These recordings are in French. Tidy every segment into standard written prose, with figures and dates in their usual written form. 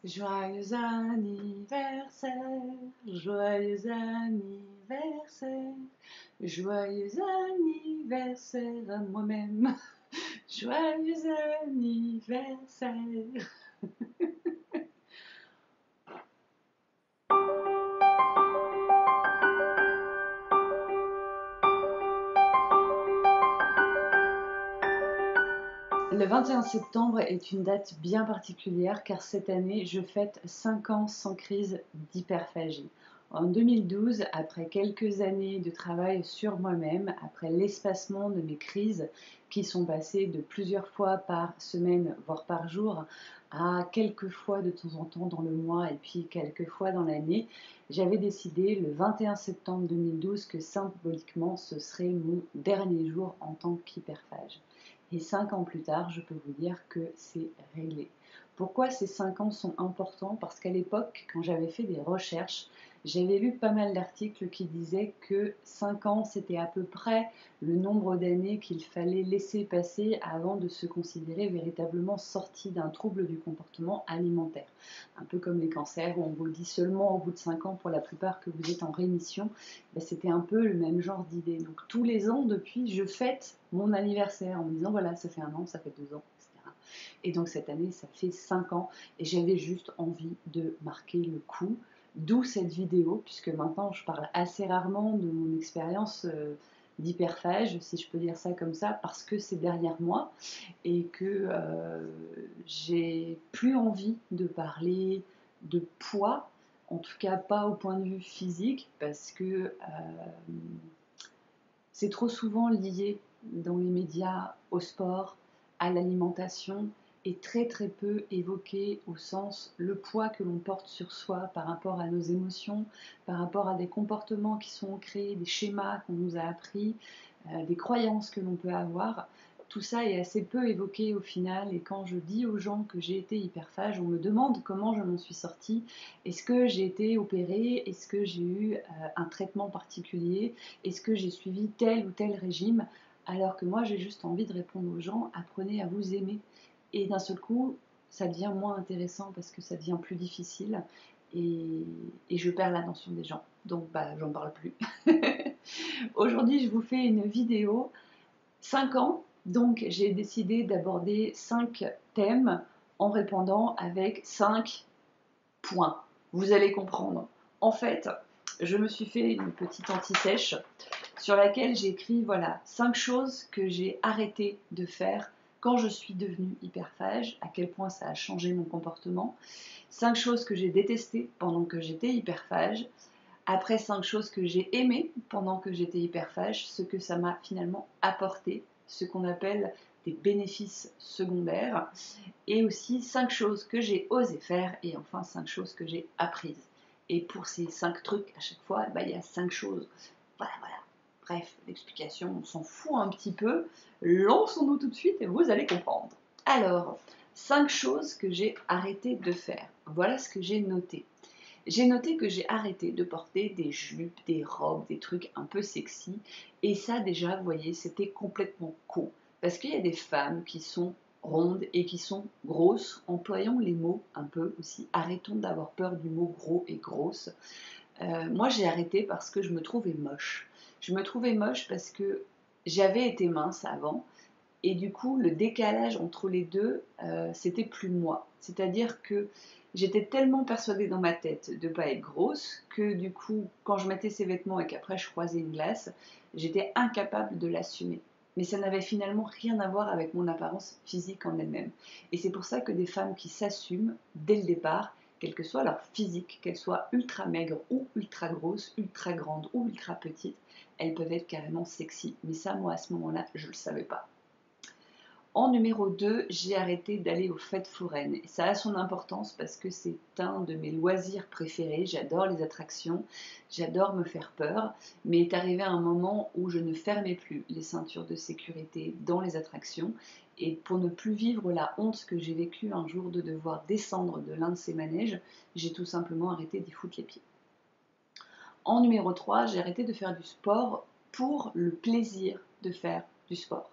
Joyeux anniversaire, joyeux anniversaire, joyeux anniversaire à moi-même, joyeux anniversaire. Le 21 septembre est une date bien particulière car cette année, je fête 5 ans sans crise d'hyperphagie. En 2012, après quelques années de travail sur moi-même, après l'espacement de mes crises qui sont passées de plusieurs fois par semaine, voire par jour, à quelques fois de temps en temps dans le mois et puis quelques fois dans l'année, j'avais décidé le 21 septembre 2012 que symboliquement ce serait mon dernier jour en tant qu'hyperphage. Et 5 ans plus tard, je peux vous dire que c'est réglé. Pourquoi ces 5 ans sont importants? Parce qu'à l'époque, quand j'avais fait des recherches, j'avais lu pas mal d'articles qui disaient que 5 ans, c'était à peu près le nombre d'années qu'il fallait laisser passer avant de se considérer véritablement sorti d'un trouble du comportement alimentaire. Un peu comme les cancers, où on vous dit seulement au bout de 5 ans pour la plupart que vous êtes en rémission. Ben, c'était un peu le même genre d'idée. Donc tous les ans, depuis, je fête mon anniversaire en me disant voilà, ça fait 1 an, ça fait 2 ans, etc. Et donc cette année, ça fait 5 ans et j'avais juste envie de marquer le coup. D'où cette vidéo, puisque maintenant je parle assez rarement de mon expérience d'hyperphage, si je peux dire ça comme ça, parce que c'est derrière moi et que j'ai plus envie de parler de poids, en tout cas pas au point de vue physique, parce que c'est trop souvent lié dans les médias au sport, à l'alimentation et très très peu évoqué au sens le poids que l'on porte sur soi par rapport à nos émotions, par rapport à des comportements qui sont ancrés, des schémas qu'on nous a appris, des croyances que l'on peut avoir. Tout ça est assez peu évoqué au final et quand je dis aux gens que j'ai été hyperphage, on me demande comment je m'en suis sortie. Est-ce que j'ai été opérée? Est-ce que j'ai eu un traitement particulier? Est-ce que j'ai suivi tel ou tel régime? Alors que moi j'ai juste envie de répondre aux gens, apprenez à vous aimer. Et d'un seul coup, ça devient moins intéressant parce que ça devient plus difficile et je perds l'attention des gens. Donc bah j'en parle plus. Aujourd'hui je vous fais une vidéo 5 ans, donc j'ai décidé d'aborder 5 thèmes en répondant avec 5 points. Vous allez comprendre. En fait, je me suis fait une petite anti-sèche sur laquelle j'ai écrit voilà 5 choses que j'ai arrêté de faire quand je suis devenue hyperphage, à quel point ça a changé mon comportement, 5 choses que j'ai détestées pendant que j'étais hyperphage, après 5 choses que j'ai aimées pendant que j'étais hyperphage, ce que ça m'a finalement apporté, ce qu'on appelle des bénéfices secondaires, et aussi 5 choses que j'ai osé faire, et enfin 5 choses que j'ai apprises. Et pour ces 5 trucs, à chaque fois, bah, il y a 5 choses. Voilà, voilà. Bref, l'explication, on s'en fout un petit peu. Lançons-nous tout de suite et vous allez comprendre. Alors, 5 choses que j'ai arrêté de faire. Voilà ce que j'ai noté. J'ai noté que j'ai arrêté de porter des jupes, des robes, des trucs un peu sexy. Et ça, déjà, vous voyez, c'était complètement con. Parce qu'il y a des femmes qui sont rondes et qui sont grosses. Employons les mots un peu aussi. Arrêtons d'avoir peur du mot gros et grosse. Moi, j'ai arrêté parce que je me trouvais moche. Je me trouvais moche parce que j'avais été mince avant. Et du coup, le décalage entre les deux, c'était plus moi. C'est-à-dire que j'étais tellement persuadée dans ma tête de ne pas être grosse que du coup, quand je mettais ces vêtements et qu'après je croisais une glace, j'étais incapable de l'assumer. Mais ça n'avait finalement rien à voir avec mon apparence physique en elle-même. Et c'est pour ça que des femmes qui s'assument dès le départ, quel que soit leur physique, qu'elles soient ultra maigres ou ultra grosses, ultra grandes ou ultra petites, elles peuvent être carrément sexy. Mais ça, moi, à ce moment-là, je ne le savais pas. En numéro 2, j'ai arrêté d'aller aux fêtes foraines. Et ça a son importance parce que c'est un de mes loisirs préférés. J'adore les attractions, j'adore me faire peur. Mais est arrivé un moment où je ne fermais plus les ceintures de sécurité dans les attractions. Et pour ne plus vivre la honte que j'ai vécue un jour de devoir descendre de l'un de ces manèges, j'ai tout simplement arrêté d'y foutre les pieds. En numéro 3, j'ai arrêté de faire du sport pour le plaisir de faire du sport.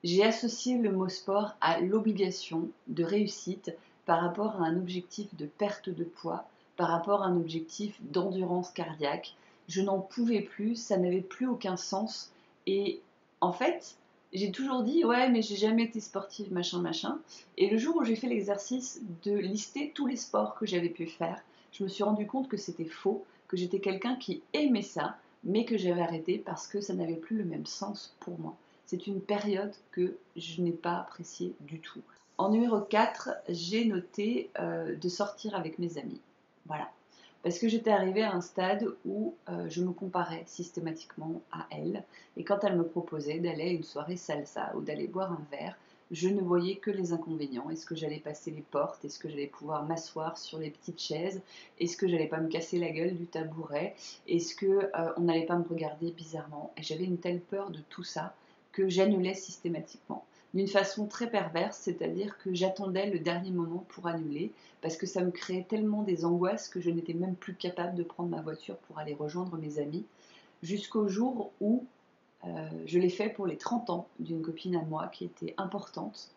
J'ai associé le mot sport à l'obligation de réussite par rapport à un objectif de perte de poids, par rapport à un objectif d'endurance cardiaque. Je n'en pouvais plus, ça n'avait plus aucun sens. Et en fait, j'ai toujours dit, ouais, mais j'ai jamais été sportive, machin, machin. Et le jour où j'ai fait l'exercice de lister tous les sports que j'avais pu faire, je me suis rendu compte que c'était faux, que j'étais quelqu'un qui aimait ça, mais que j'avais arrêté parce que ça n'avait plus le même sens pour moi. C'est une période que je n'ai pas appréciée du tout. En numéro 4, j'ai noté de sortir avec mes amis. Voilà. Parce que j'étais arrivée à un stade où je me comparais systématiquement à elle. Et quand elle me proposait d'aller à une soirée salsa ou d'aller boire un verre, je ne voyais que les inconvénients. Est-ce que j'allais passer les portes? Est-ce que j'allais pouvoir m'asseoir sur les petites chaises? Est-ce que j'allais pas me casser la gueule du tabouret? Est-ce que on n'allait pas me regarder bizarrement? Et j'avais une telle peur de tout ça que j'annulais systématiquement. D'une façon très perverse, c'est-à-dire que j'attendais le dernier moment pour annuler, parce que ça me créait tellement des angoisses que je n'étais même plus capable de prendre ma voiture pour aller rejoindre mes amis, jusqu'au jour où je l'ai fait pour les 30 ans d'une copine à moi qui était importante,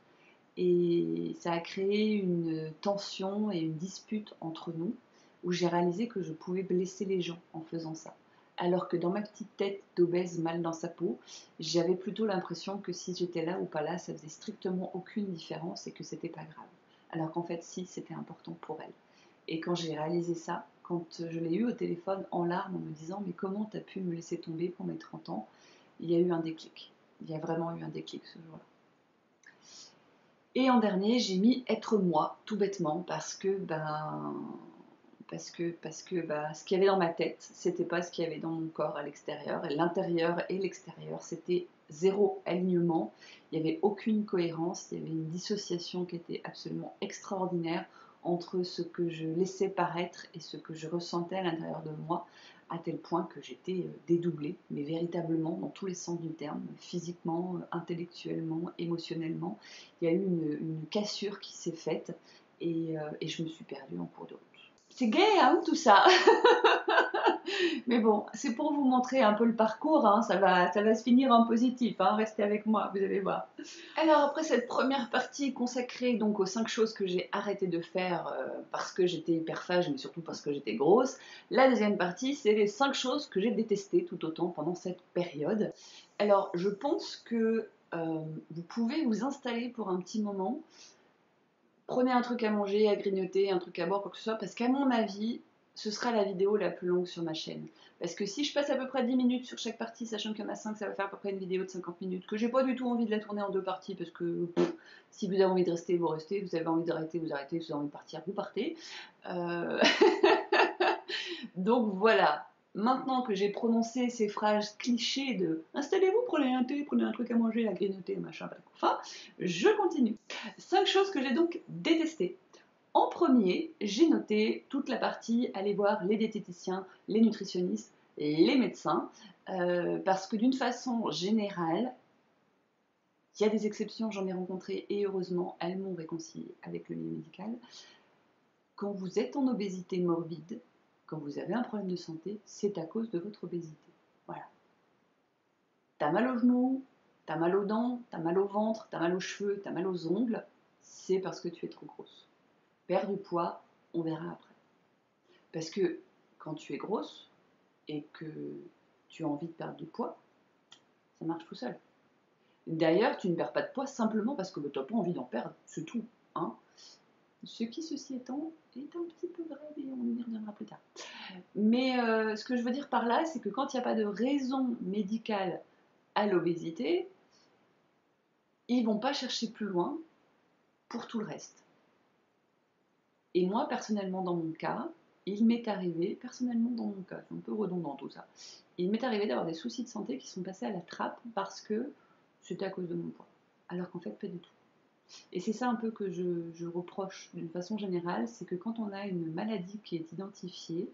et ça a créé une tension et une dispute entre nous, où j'ai réalisé que je pouvais blesser les gens en faisant ça. Alors que dans ma petite tête d'obèse mal dans sa peau, j'avais plutôt l'impression que si j'étais là ou pas là, ça faisait strictement aucune différence et que c'était pas grave. Alors qu'en fait, si, c'était important pour elle. Et quand j'ai réalisé ça, quand je l'ai eu au téléphone en larmes en me disant mais comment t'as pu me laisser tomber pour mes 30 ans, il y a eu un déclic. Il y a vraiment eu un déclic ce jour-là. Et en dernier, j'ai mis être moi, tout bêtement, parce que ce qu'il y avait dans ma tête, c'était pas ce qu'il y avait dans mon corps à l'extérieur. Et l'intérieur et l'extérieur, c'était zéro alignement. Il n'y avait aucune cohérence. Il y avait une dissociation qui était absolument extraordinaire entre ce que je laissais paraître et ce que je ressentais à l'intérieur de moi, à tel point que j'étais dédoublée, mais véritablement dans tous les sens du terme, physiquement, intellectuellement, émotionnellement. Il y a eu une cassure qui s'est faite et je me suis perdue en cours de route. C'est gay, hein, tout ça. Mais bon, c'est pour vous montrer un peu le parcours, hein. Ça va se finir en positif, hein. Restez avec moi, vous allez voir. Alors après cette première partie consacrée donc aux 5 choses que j'ai arrêté de faire parce que j'étais hyperphage, mais surtout parce que j'étais grosse, la deuxième partie, c'est les 5 choses que j'ai détestées tout autant pendant cette période. Alors je pense que vous pouvez vous installer pour un petit moment. Prenez un truc à manger, à grignoter, un truc à boire, quoi que ce soit, parce qu'à mon avis, ce sera la vidéo la plus longue sur ma chaîne. Parce que si je passe à peu près 10 minutes sur chaque partie, sachant qu'il y en a 5, ça va faire à peu près une vidéo de 50 minutes, que j'ai pas du tout envie de la tourner en 2 parties, parce que si vous avez envie de rester, vous restez, vous avez envie d'arrêter, vous arrêtez, vous avez envie de partir, vous partez. Donc voilà, maintenant que j'ai prononcé ces phrases clichés de installez-vous, prenez un thé, prenez un truc à manger, à grignoter, machin, enfin, je continue. 5 choses que j'ai donc détestées. En premier, j'ai noté toute la partie aller voir les diététiciens, les nutritionnistes, les médecins, parce que d'une façon générale, il y a des exceptions, j'en ai rencontré et heureusement, elles m'ont réconcilié avec le milieu médical. Quand vous êtes en obésité morbide, quand vous avez un problème de santé, c'est à cause de votre obésité. Voilà. T'as mal aux genoux, t'as mal aux dents, t'as mal au ventre, t'as mal aux cheveux, t'as mal aux ongles, c'est parce que tu es trop grosse. Perds du poids, on verra après. Parce que quand tu es grosse et que tu as envie de perdre du poids, ça marche tout seul. D'ailleurs, tu ne perds pas de poids simplement parce que tu n'as pas envie d'en perdre, c'est tout. Hein. Ce qui, ceci étant, est un petit peu vrai, mais on y reviendra plus tard. Mais ce que je veux dire par là, c'est que quand il n'y a pas de raison médicale à l'obésité, ils ne vont pas chercher plus loin pour tout le reste. Et moi, personnellement, dans mon cas, il m'est arrivé, personnellement dans mon cas, c'est un peu redondant tout ça, il m'est arrivé d'avoir des soucis de santé qui sont passés à la trappe parce que c'était à cause de mon poids. Alors qu'en fait, pas du tout. Et c'est ça un peu que je reproche d'une façon générale, c'est que quand on a une maladie qui est identifiée,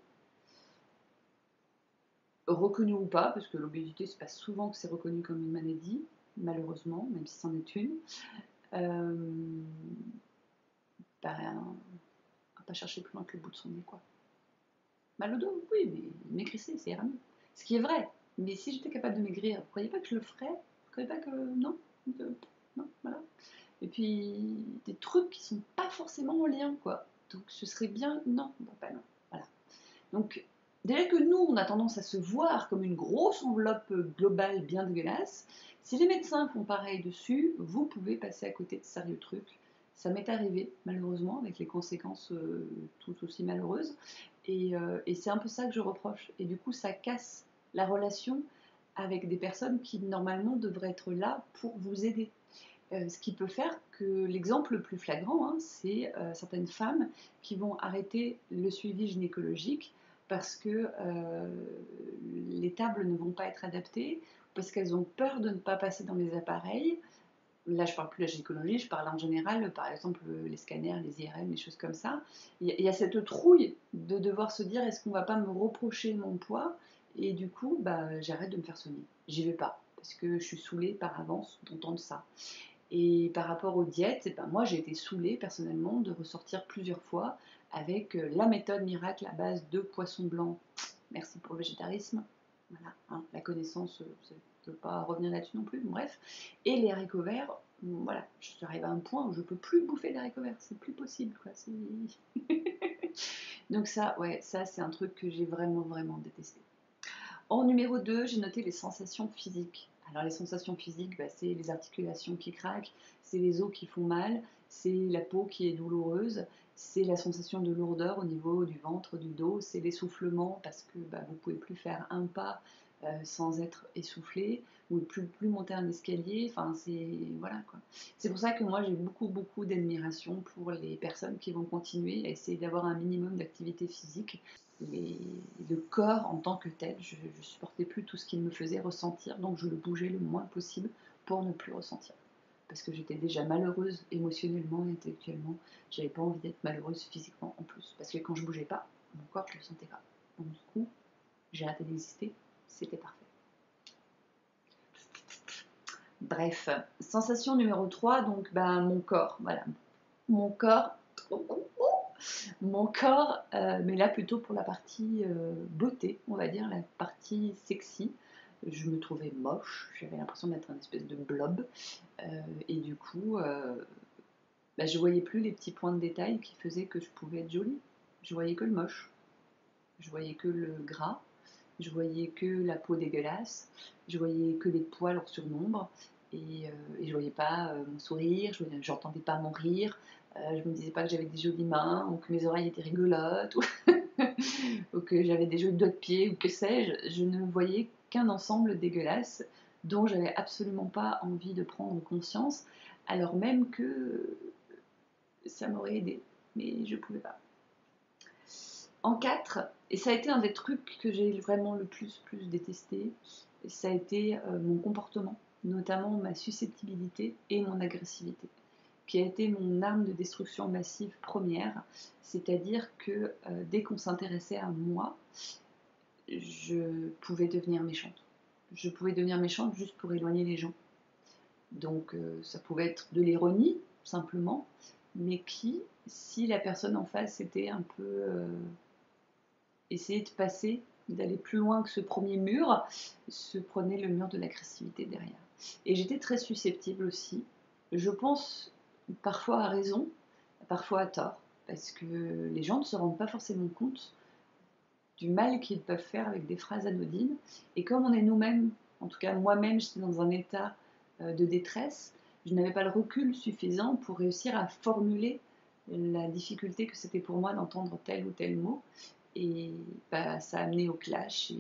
reconnue ou pas, parce que l'obésité, c'est pas souvent que c'est reconnu comme une maladie, malheureusement, même si c'en est une, on va pas chercher plus loin que le bout de son nez, quoi. Mal au dos, oui, mais maigrissez, c'est ira mieux. Ce qui est vrai. Mais si j'étais capable de maigrir, vous croyez pas que je le ferais? Vous croyez pas que... Non, non, voilà. et puis des trucs qui sont pas forcément en lien, quoi. Donc ce serait bien, non, bon, bah non, voilà. Donc déjà que nous, on a tendance à se voir comme une grosse enveloppe globale bien dégueulasse, si les médecins font pareil dessus, vous pouvez passer à côté de sérieux trucs. Ça m'est arrivé, malheureusement, avec les conséquences tout aussi malheureuses. Et c'est un peu ça que je reproche. Et du coup, ça casse la relation avec des personnes qui, normalement, devraient être là pour vous aider. Ce qui peut faire que l'exemple le plus flagrant, hein, c'est certaines femmes qui vont arrêter le suivi gynécologique parce que les tables ne vont pas être adaptées, parce qu'elles ont peur de ne pas passer dans les appareils. Là, je parle plus de la gynécologie, je parle en général, par exemple, les scanners, les IRM, les choses comme ça. Il y a cette trouille de devoir se dire, est-ce qu'on va pas me reprocher mon poids? Et du coup, bah, j'arrête de me faire soigner. J'y vais pas, parce que je suis saoulée par avance d'entendre ça. Et par rapport aux diètes, ben moi j'ai été saoulée personnellement de ressortir plusieurs fois avec la méthode miracle à base de poisson blanc. Merci pour le végétarisme. Voilà, hein, la connaissance, je ne veux pas revenir là-dessus non plus, bref. Et les haricots verts, voilà, j'arrive à un point où je ne peux plus bouffer des haricots verts, c'est plus possible, quoi. Donc ça, ouais, ça c'est un truc que j'ai vraiment détesté. En numéro 2, j'ai noté les sensations physiques. Alors les sensations physiques, bah, c'est les articulations qui craquent, c'est les os qui font mal, c'est la peau qui est douloureuse, c'est la sensation de lourdeur au niveau du ventre, du dos, c'est l'essoufflement parce que bah, vous ne pouvez plus faire un pas sans être essoufflé, ou plus monter un escalier, enfin c'est voilà quoi. C'est pour ça que moi j'ai beaucoup d'admiration pour les personnes qui vont continuer à essayer d'avoir un minimum d'activité physique. Le corps en tant que tel, je ne supportais plus tout ce qu'il me faisait ressentir, donc je le bougeais le moins possible pour ne plus ressentir. Parce que j'étais déjà malheureuse émotionnellement et intellectuellement, j'avais pas envie d'être malheureuse physiquement en plus. Parce que quand je bougeais pas, mon corps je le sentais pas. Donc du coup, j'ai arrêté d'exister, c'était parfait. Bref, sensation numéro 3, donc ben, mon corps, voilà. Mon corps, mais là plutôt pour la partie beauté, on va dire, la partie sexy. Je me trouvais moche, j'avais l'impression d'être un espèce de blob, et du coup, bah, je voyais plus les petits points de détail qui faisaient que je pouvais être jolie. Je voyais que le moche, je voyais que le gras, je voyais que la peau dégueulasse, je voyais que les poils en surnombre, et je voyais pas mon sourire, j'entendais pas mon rire, je me disais pas que j'avais des jolies mains, ou que mes oreilles étaient rigolotes, ou que j'avais des jolis doigts de pied, ou que sais-je. Je ne voyais qu'un ensemble dégueulasse dont j'avais absolument pas envie de prendre conscience, alors même que ça m'aurait aidé, mais je pouvais pas. En 4, et ça a été un des trucs que j'ai vraiment le plus détesté, ça a été mon comportement, notamment ma susceptibilité et mon agressivité, qui a été mon arme de destruction massive première, c'est-à-dire que dès qu'on s'intéressait à moi, je pouvais devenir méchante. Je pouvais devenir méchante juste pour éloigner les gens. Donc ça pouvait être de l'ironie, simplement, mais qui, si la personne en face était un peu essayer de passer, d'aller plus loin que ce premier mur, se prenait le mur de l'agressivité derrière. Et j'étais très susceptible aussi. Je pense parfois à raison, parfois à tort, parce que les gens ne se rendent pas forcément compte du mal qu'ils peuvent faire avec des phrases anodines. Et comme on est nous-mêmes, en tout cas moi-même, j'étais dans un état de détresse, je n'avais pas le recul suffisant pour réussir à formuler la difficulté que c'était pour moi d'entendre tel ou tel mot. Et bah, ça a amené au clash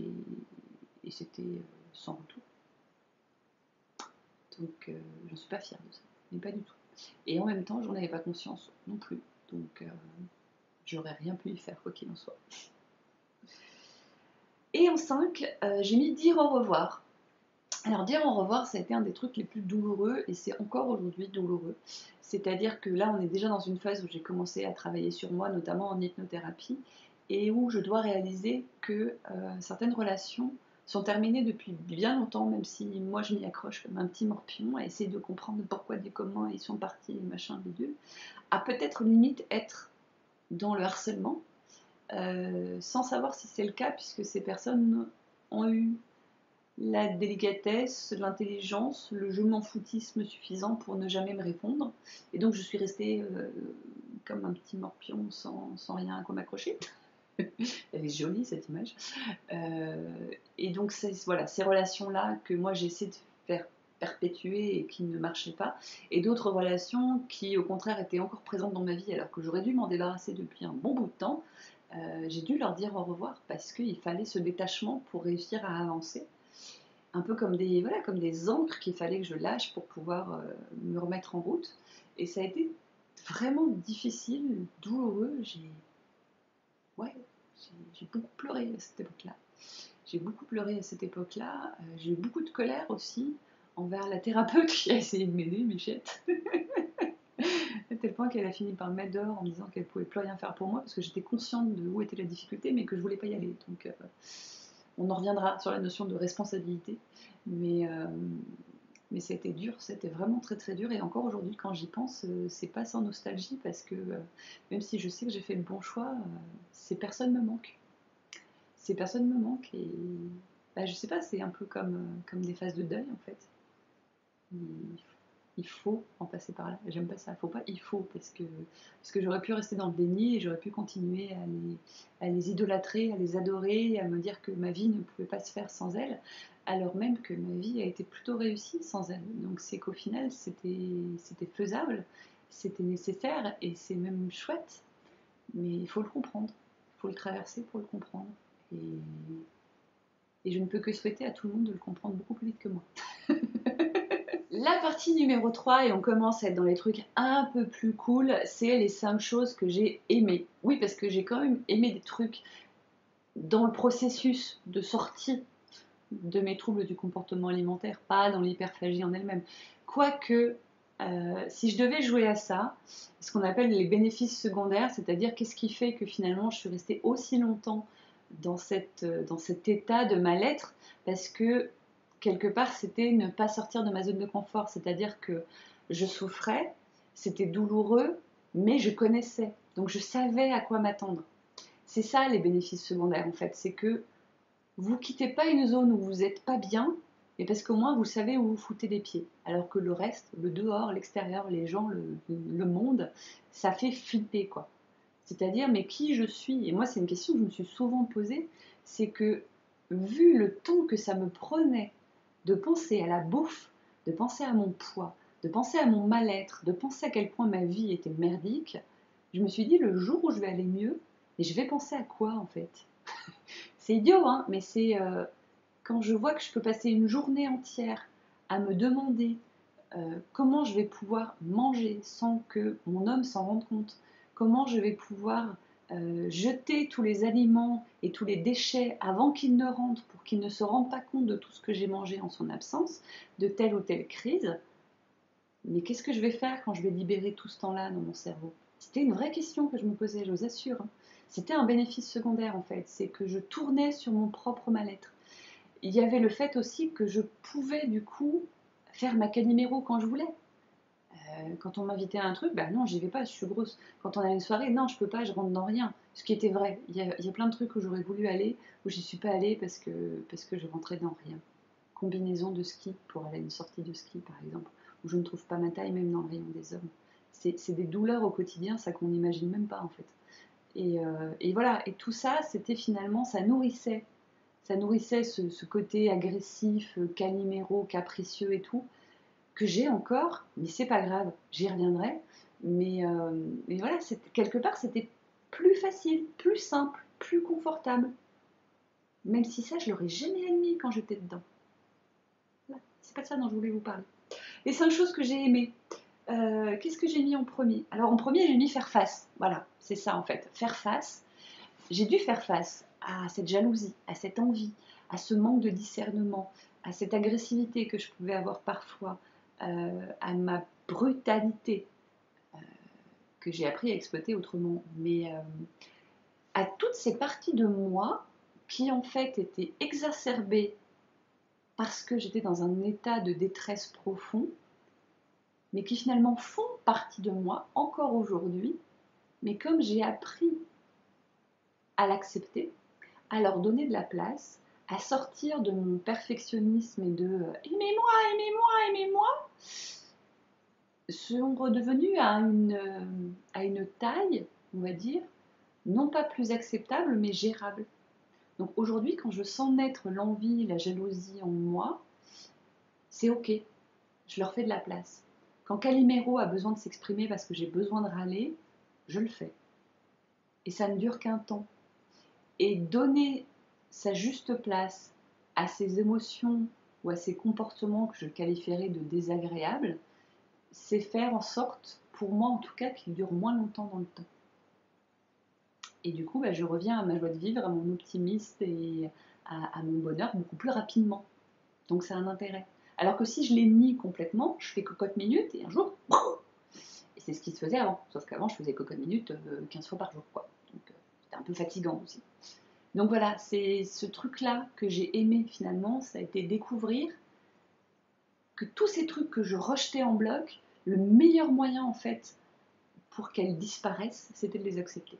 et c'était sans retour. Donc j'en suis pas fière de ça, mais pas du tout. Et en même temps, j'en avais pas conscience non plus. Donc j'aurais rien pu y faire quoi qu'il en soit. Et en 5, j'ai mis dire au revoir. Alors dire au revoir, ça a été un des trucs les plus douloureux et c'est encore aujourd'hui douloureux. C'est-à-dire que là, on est déjà dans une phase où j'ai commencé à travailler sur moi, notamment en hypnothérapie, et où je dois réaliser que certaines relations sont terminées depuis bien longtemps, même si moi je m'y accroche comme un petit morpion à essayer de comprendre pourquoi, du comment ils sont partis, machin, bidule, à peut-être limite être dans le harcèlement, sans savoir si c'est le cas, puisque ces personnes ont eu la délicatesse, l'intelligence, le je m'en foutisme suffisant pour ne jamais me répondre. Et donc je suis restée comme un petit morpion sans rien à quoi m'accrocher. Elle est jolie cette image. Et donc voilà, ces relations-là que moi j'essaie de faire perpétuer et qui ne marchaient pas, et d'autres relations qui au contraire étaient encore présentes dans ma vie alors que j'aurais dû m'en débarrasser depuis un bon bout de temps. J'ai dû leur dire au revoir parce qu'il fallait ce détachement pour réussir à avancer. Un peu comme voilà, comme des ancres qu'il fallait que je lâche pour pouvoir me remettre en route. Et ça a été vraiment difficile, douloureux. Ouais, j'ai beaucoup pleuré à cette époque-là. J'ai beaucoup pleuré à cette époque-là. J'ai eu beaucoup de colère aussi envers la thérapeute qui a essayé de m'aider, Michette. À tel point qu'elle a fini par me mettre dehors en me disant qu'elle ne pouvait plus rien faire pour moi parce que j'étais consciente de où était la difficulté mais que je ne voulais pas y aller. Donc on en reviendra sur la notion de responsabilité. Mais, euh, mais c'était dur, c'était vraiment très très dur. Et encore aujourd'hui, quand j'y pense, c'est pas sans nostalgie parce que même si je sais que j'ai fait le bon choix, ces personnes me manquent. Ces personnes me manquent et bah, je sais pas, c'est un peu comme des phases de deuil en fait. Il faut en passer par là. J'aime pas ça, faut pas, il faut, parce que j'aurais pu rester dans le déni et j'aurais pu continuer à les idolâtrer, à les adorer, à me dire que ma vie ne pouvait pas se faire sans elles, alors même que ma vie a été plutôt réussie sans elles. Donc c'est qu'au final, c'était faisable, c'était nécessaire et c'est même chouette, mais il faut le comprendre, il faut le traverser pour le comprendre. Et je ne peux que souhaiter à tout le monde de le comprendre beaucoup plus vite que moi. La partie numéro 3, et on commence à être dans les trucs un peu plus cool, c'est les 5 choses que j'ai aimées. Oui, parce que j'ai quand même aimé des trucs dans le processus de sortie de mes troubles du comportement alimentaire, pas dans l'hyperphagie en elle-même. Quoique, si je devais jouer à ça, ce qu'on appelle les bénéfices secondaires, c'est-à-dire qu'est-ce qui fait que finalement je suis restée aussi longtemps dans cet état de mal-être, parce que quelque part c'était ne pas sortir de ma zone de confort, c'est-à-dire que je souffrais, c'était douloureux, mais je connaissais, donc je savais à quoi m'attendre. C'est ça les bénéfices secondaires en fait, c'est que vous quittez pas une zone où vous n'êtes pas bien, mais parce qu'au moins vous savez où vous foutez les pieds. Alors que le reste, le dehors, l'extérieur, les gens, le monde, ça fait flipper quoi. C'est-à-dire, mais qui je suis? Et moi, c'est une question que je me suis souvent posée, c'est que vu le temps que ça me prenait de penser à la bouffe, de penser à mon poids, de penser à mon mal-être, de penser à quel point ma vie était merdique, je me suis dit le jour où je vais aller mieux, et je vais penser à quoi en fait? C'est idiot, hein, mais c'est quand je vois que je peux passer une journée entière à me demander comment je vais pouvoir manger sans que mon homme s'en rende compte, comment je vais pouvoir jeter tous les aliments et tous les déchets avant qu'il ne rentre pour qu'il ne se rende pas compte de tout ce que j'ai mangé en son absence, de telle ou telle crise. Mais qu'est-ce que je vais faire quand je vais libérer tout ce temps-là dans mon cerveau? C'était une vraie question que je me posais, je vous assure. C'était un bénéfice secondaire en fait, c'est que je tournais sur mon propre mal-être. Il y avait le fait aussi que je pouvais du coup faire ma Calimero quand je voulais. Quand on m'invitait à un truc, bah non, j'y vais pas, je suis grosse. Quand on a une soirée, non, je peux pas, je rentre dans rien. Ce qui était vrai. Il y a plein de trucs où j'aurais voulu aller, où j'y suis pas allée parce que je rentrais dans rien. Combinaison de ski pour aller à une sortie de ski par exemple, où je ne trouve pas ma taille même dans le rayon des hommes. C'est des douleurs au quotidien, ça qu'on n'imagine même pas en fait. Et voilà, et tout ça, c'était finalement, ça nourrissait ce côté agressif, caliméro, capricieux et tout, que j'ai encore, mais c'est pas grave, j'y reviendrai. Mais voilà, quelque part, c'était plus facile, plus simple, plus confortable. Même si ça, je l'aurais jamais admis quand j'étais dedans. Voilà, c'est pas de ça dont je voulais vous parler. Les 5 choses que j'ai aimées. Qu'est-ce que j'ai mis en premier? Alors en premier, j'ai mis faire face. Voilà, c'est ça en fait, faire face. J'ai dû faire face à cette jalousie, à cette envie, à ce manque de discernement, à cette agressivité que je pouvais avoir parfois, à ma brutalité que j'ai appris à exploiter autrement. Mais à toutes ces parties de moi qui en fait étaient exacerbées parce que j'étais dans un état de détresse profond, mais qui finalement font partie de moi encore aujourd'hui, mais comme j'ai appris à l'accepter, à leur donner de la place, à sortir de mon perfectionnisme et de aimez-moi, aimez-moi, aimez-moi, sont redevenus à une taille, on va dire, non pas plus acceptable, mais gérable. Donc aujourd'hui, quand je sens naître l'envie, la jalousie en moi, c'est ok, je leur fais de la place. Quand Calimero a besoin de s'exprimer parce que j'ai besoin de râler, je le fais. Et ça ne dure qu'un temps. Et donner sa juste place à ces émotions ou à ces comportements que je qualifierais de désagréables, c'est faire en sorte, pour moi en tout cas, qu'ils durent moins longtemps dans le temps. Et du coup, je reviens à ma joie de vivre, à mon optimisme et à mon bonheur beaucoup plus rapidement. Donc ça a un intérêt. Alors que si je les nie complètement, je fais cocotte minute et un jour, et c'est ce qui se faisait avant. Sauf qu'avant, je faisais cocotte minute 15 fois par jour, quoi. Donc c'était un peu fatigant aussi. Donc voilà, c'est ce truc-là que j'ai aimé finalement, ça a été découvrir que tous ces trucs que je rejetais en bloc, le meilleur moyen en fait pour qu'elles disparaissent, c'était de les accepter.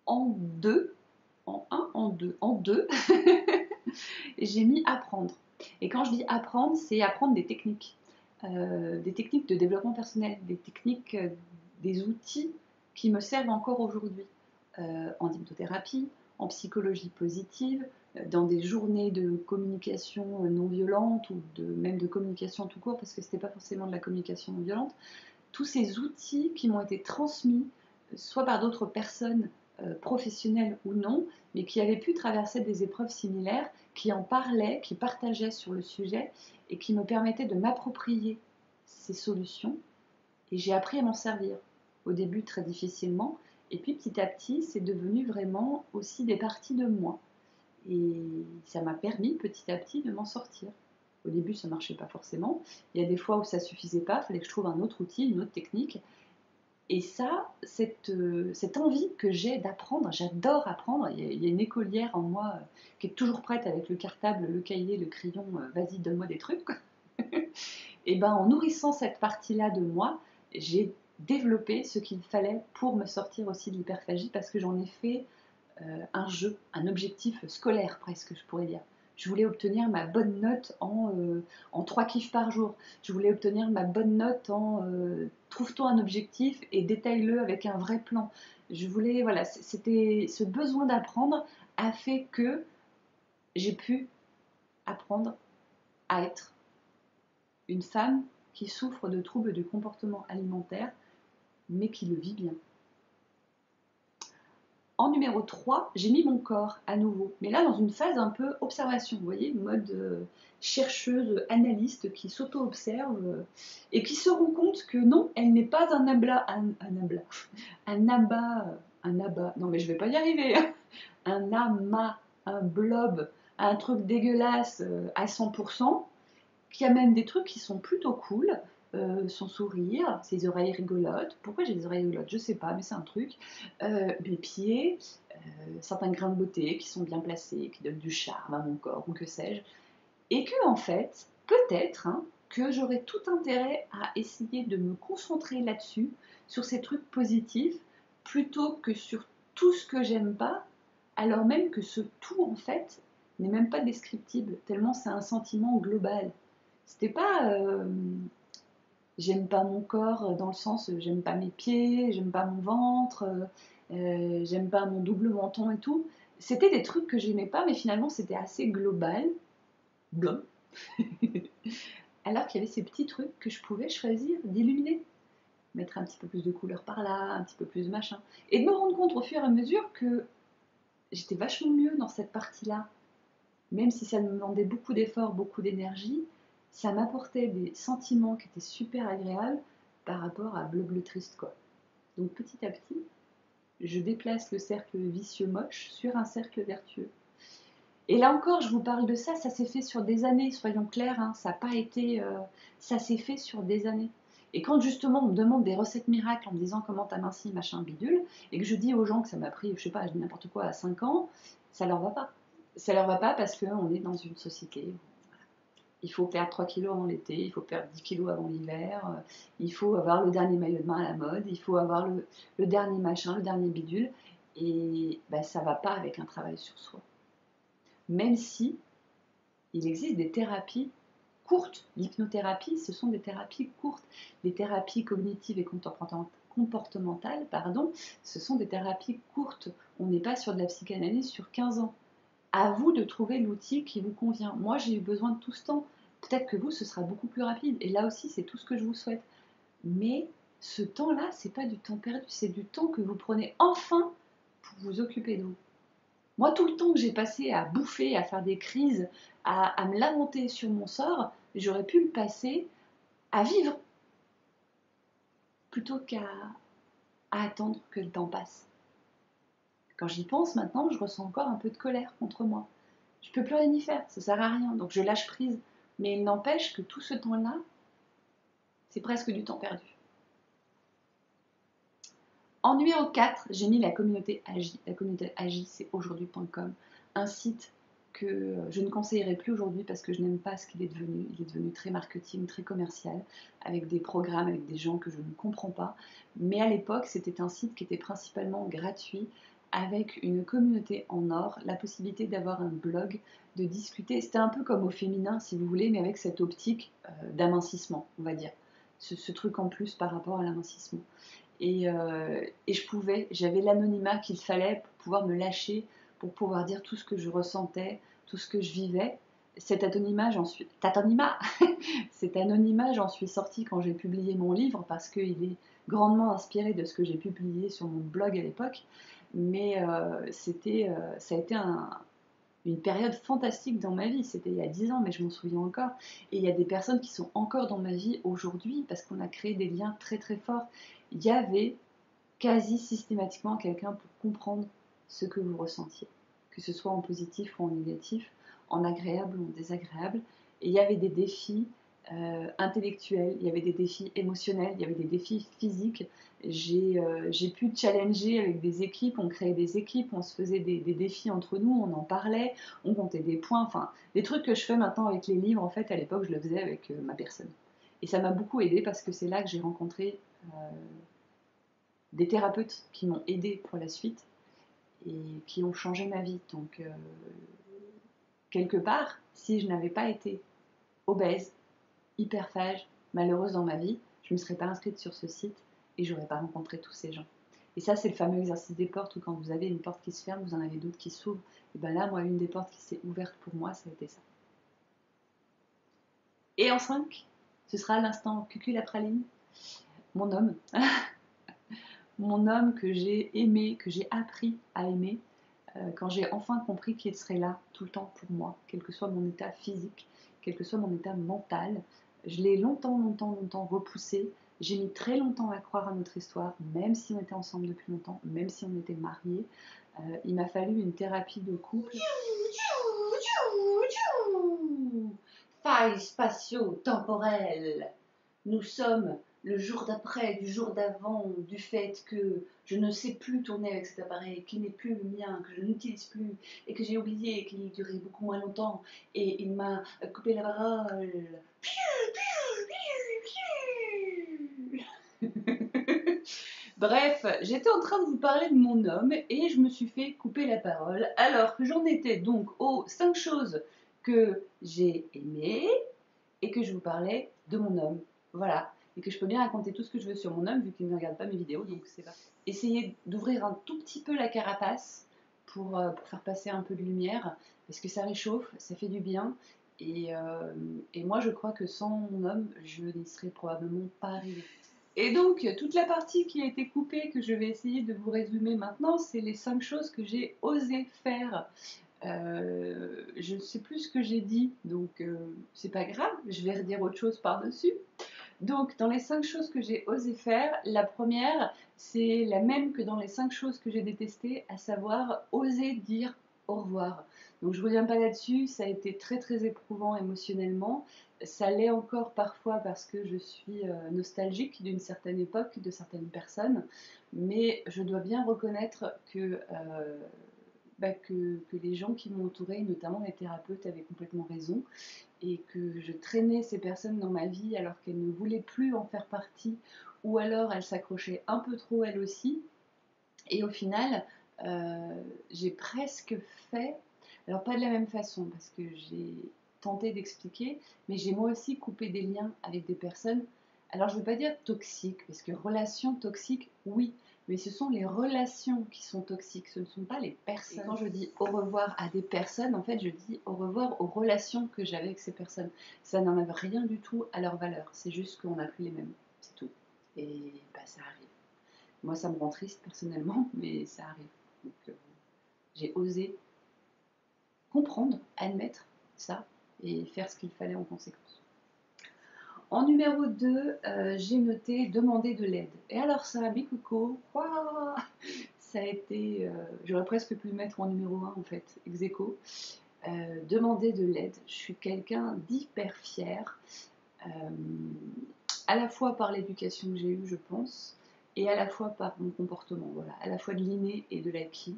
En deux, en deux, j'ai mis apprendre. Et quand je dis apprendre, c'est apprendre des techniques de développement personnel, des techniques, des outils qui me servent encore aujourd'hui en hypnothérapie, en psychologie positive, dans des journées de communication non violente ou même de communication tout court, parce que ce n'était pas forcément de la communication non violente. Tous ces outils qui m'ont été transmis, soit par d'autres personnes, professionnelles ou non, mais qui avaient pu traverser des épreuves similaires, qui en parlaient, qui partageaient sur le sujet et qui me permettaient de m'approprier ces solutions. Et j'ai appris à m'en servir. Au début très difficilement, et puis petit à petit, c'est devenu vraiment aussi des parties de moi. Et ça m'a permis petit à petit de m'en sortir. Au début, ça ne marchait pas forcément. Il y a des fois où ça ne suffisait pas, il fallait que je trouve un autre outil, une autre technique. Et ça, cette envie que j'ai d'apprendre, j'adore apprendre. Il y a une écolière en moi qui est toujours prête avec le cartable, le cahier, le crayon, vas-y, donne-moi des trucs. Et ben, en nourrissant cette partie-là de moi, j'ai développé ce qu'il fallait pour me sortir aussi de l'hyperphagie, parce que j'en ai fait un jeu, un objectif scolaire presque, je pourrais dire. Je voulais obtenir ma bonne note en 3 kiffs par jour. Je voulais obtenir ma bonne note en trouve-toi un objectif et détaille-le avec un vrai plan. Je voulais, voilà, c'était ce besoin d'apprendre a fait que j'ai pu apprendre à être une femme qui souffre de troubles du comportement alimentaire, mais qui le vit bien. En numéro 3, j'ai mis mon corps à nouveau, mais là dans une phase un peu observation, vous voyez, mode chercheuse, analyste qui s'auto-observe et qui se rend compte que non, elle n'est pas un abat, non mais je vais pas y arriver, un amas, un blob, un truc dégueulasse à 100%, qui amène des trucs qui sont plutôt cool, son sourire, ses oreilles rigolotes. Pourquoi j'ai des oreilles rigolotes? Je sais pas, mais c'est un truc. Mes pieds, certains grains de beauté qui sont bien placés, qui donnent du charme à mon corps, ou que sais-je. Et que, en fait, peut-être que j'aurais tout intérêt à essayer de me concentrer là-dessus, sur ces trucs positifs, plutôt que sur tout ce que j'aime pas, alors même que ce tout, en fait, n'est même pas descriptible, tellement c'est un sentiment global. C'était pas j'aime pas mon corps dans le sens j'aime pas mes pieds, j'aime pas mon ventre, j'aime pas mon double menton et tout. C'était des trucs que j'aimais pas, mais finalement c'était assez global, blum. Alors qu'il y avait ces petits trucs que je pouvais choisir d'illuminer, mettre un petit peu plus de couleur par là, un petit peu plus de machin, et de me rendre compte au fur et à mesure que j'étais vachement mieux dans cette partie-là, même si ça me demandait beaucoup d'efforts, beaucoup d'énergie. Ça m'apportait des sentiments qui étaient super agréables par rapport à bleu triste, quoi. Donc petit à petit, je déplace le cercle vicieux moche sur un cercle vertueux. Et là encore, je vous parle de ça, ça s'est fait sur des années, soyons clairs, ça n'a pas été... ça s'est fait sur des années. Et quand justement on me demande des recettes miracles en me disant comment t'amincir, machin bidule, et que je dis aux gens que ça m'a pris, je sais pas, je dis n'importe quoi, à 5 ans, ça leur va pas. Ça leur va pas parce qu'on est dans une société. Il faut perdre 3 kilos avant l'été, il faut perdre 10 kilos avant l'hiver, il faut avoir le dernier maillot de bain à la mode, il faut avoir le dernier machin, le dernier bidule. Et ben, ça ne va pas avec un travail sur soi. Même si il existe des thérapies courtes. L'hypnothérapie, ce sont des thérapies courtes. Les thérapies cognitives et comportementales, pardon, ce sont des thérapies courtes. On n'est pas sur de la psychanalyse sur 15 ans. À vous de trouver l'outil qui vous convient. Moi, j'ai eu besoin de tout ce temps. Peut-être que vous, ce sera beaucoup plus rapide. Et là aussi, c'est tout ce que je vous souhaite. Mais ce temps-là, c'est pas du temps perdu, c'est du temps que vous prenez enfin pour vous occuper de vous. Moi, tout le temps que j'ai passé à bouffer, à faire des crises, à me lamenter sur mon sort, j'aurais pu le passer à vivre plutôt qu'à attendre que le temps passe. Quand j'y pense maintenant, je ressens encore un peu de colère contre moi. Je ne peux plus rien y faire, ça ne sert à rien, donc je lâche prise. Mais il n'empêche que tout ce temps-là, c'est presque du temps perdu. En numéro 4, j'ai mis la communauté Agi. La communauté Agi, c'est aujourd'hui.com, un site que je ne conseillerais plus aujourd'hui parce que je n'aime pas ce qu'il est devenu. Il est devenu très marketing, très commercial, avec des programmes, avec des gens que je ne comprends pas. Mais à l'époque, c'était un site qui était principalement gratuit, avec une communauté en or, la possibilité d'avoir un blog, de discuter. C'était un peu comme au féminin, si vous voulez, mais avec cette optique d'amincissement, on va dire. Ce truc en plus par rapport à l'amincissement. Et j'avais l'anonymat qu'il fallait pour pouvoir me lâcher, pour pouvoir dire tout ce que je ressentais, tout ce que je vivais. Cet anonymat, cet anonymat, j'en suis sortie quand j'ai publié mon livre parce qu'il est grandement inspiré de ce que j'ai publié sur mon blog à l'époque. Mais ça a été une période fantastique dans ma vie. C'était il y a 10 ans, mais je m'en souviens encore. Et il y a des personnes qui sont encore dans ma vie aujourd'hui parce qu'on a créé des liens très très forts. Il y avait quasi systématiquement quelqu'un pour comprendre ce que vous ressentiez, que ce soit en positif ou en négatif, en agréable ou en désagréable. Et il y avait des défis intellectuels, il y avait des défis émotionnels, il y avait des défis physiques. J'ai pu challenger avec des équipes, on créait des équipes, on se faisait des défis entre nous, on en parlait, on comptait des points, enfin des trucs que je fais maintenant avec les livres, en fait à l'époque je le faisais avec ma personne. Et ça m'a beaucoup aidé parce que c'est là que j'ai rencontré des thérapeutes qui m'ont aidé pour la suite et qui ont changé ma vie. Donc, quelque part, si je n'avais pas été obèse, hyperphage, malheureuse dans ma vie, je ne me serais pas inscrite sur ce site et j'aurais pas rencontré tous ces gens. Et ça, c'est le fameux exercice des portes où quand vous avez une porte qui se ferme, vous en avez d'autres qui s'ouvrent. Et bien là, moi, une des portes qui s'est ouverte pour moi, ça a été ça. Et en 5, ce sera l'instant cucul-praline, mon homme. Mon homme que j'ai aimé, que j'ai appris à aimer, quand j'ai enfin compris qu'il serait là tout le temps pour moi, quel que soit mon état physique, quel que soit mon état mental. Je l'ai longtemps repoussé. J'ai mis très longtemps à croire à notre histoire, même si on était ensemble depuis longtemps, même si on était mariés. Il m'a fallu une thérapie de couple. Faille spatio-temporelle. Nous sommes le jour d'après, du jour d'avant, du fait que je ne sais plus tourner avec cet appareil, qu'il n'est plus le mien, que je n'utilise plus, et que j'ai oublié qu'il durait beaucoup moins longtemps, et il m'a coupé la parole. Bref, j'étais en train de vous parler de mon homme, et je me suis fait couper la parole, alors que j'en étais donc aux 5 choses que j'ai aimées, et que je vous parlais de mon homme. Voilà. Et que je peux bien raconter tout ce que je veux sur mon homme, vu qu'il ne regarde pas mes vidéos, donc c'est pas. Essayez d'ouvrir un tout petit peu la carapace pour faire passer un peu de lumière, parce que ça réchauffe, ça fait du bien. Et moi, je crois que sans mon homme, je n'y serais probablement pas arrivée. Et donc, toute la partie qui a été coupée, que je vais essayer de vous résumer maintenant, c'est les 5 choses que j'ai osé faire. Je ne sais plus ce que j'ai dit, donc c'est pas grave, je vais redire autre chose par-dessus. Donc, dans les 5 choses que j'ai osé faire, la première, c'est la même que dans les 5 choses que j'ai détestées, à savoir oser dire au revoir. Donc, je ne reviens pas là-dessus, ça a été très très éprouvant émotionnellement. Ça l'est encore parfois parce que je suis nostalgique d'une certaine époque, de certaines personnes, mais je dois bien reconnaître que que les gens qui m'entouraient, notamment les thérapeutes, avaient complètement raison et que je traînais ces personnes dans ma vie alors qu'elles ne voulaient plus en faire partie ou alors elles s'accrochaient un peu trop elles aussi. Et au final, j'ai presque fait, alors pas de la même façon parce que j'ai tenté d'expliquer, mais j'ai moi aussi coupé des liens avec des personnes. Alors je ne veux pas dire toxiques, parce que relations toxiques, oui, mais ce sont les relations qui sont toxiques, ce ne sont pas les personnes. Et quand je dis au revoir à des personnes, en fait je dis au revoir aux relations que j'avais avec ces personnes. Ça n'enlève rien du tout à leur valeur, c'est juste qu'on n'a plus les mêmes, c'est tout. Et bah, ça arrive. Moi, ça me rend triste personnellement, mais ça arrive. Donc, j'ai osé comprendre, admettre ça et faire ce qu'il fallait en conséquence. En numéro 2, j'ai noté demander de l'aide. Et alors ça, Bikouko, ça a été, j'aurais presque pu le mettre en numéro 1 en fait, ex aequo. Demander de l'aide. Je suis quelqu'un d'hyper fier, à la fois par l'éducation que j'ai eue, je pense, et à la fois par mon comportement, voilà, à la fois de l'inné et de l'acquis.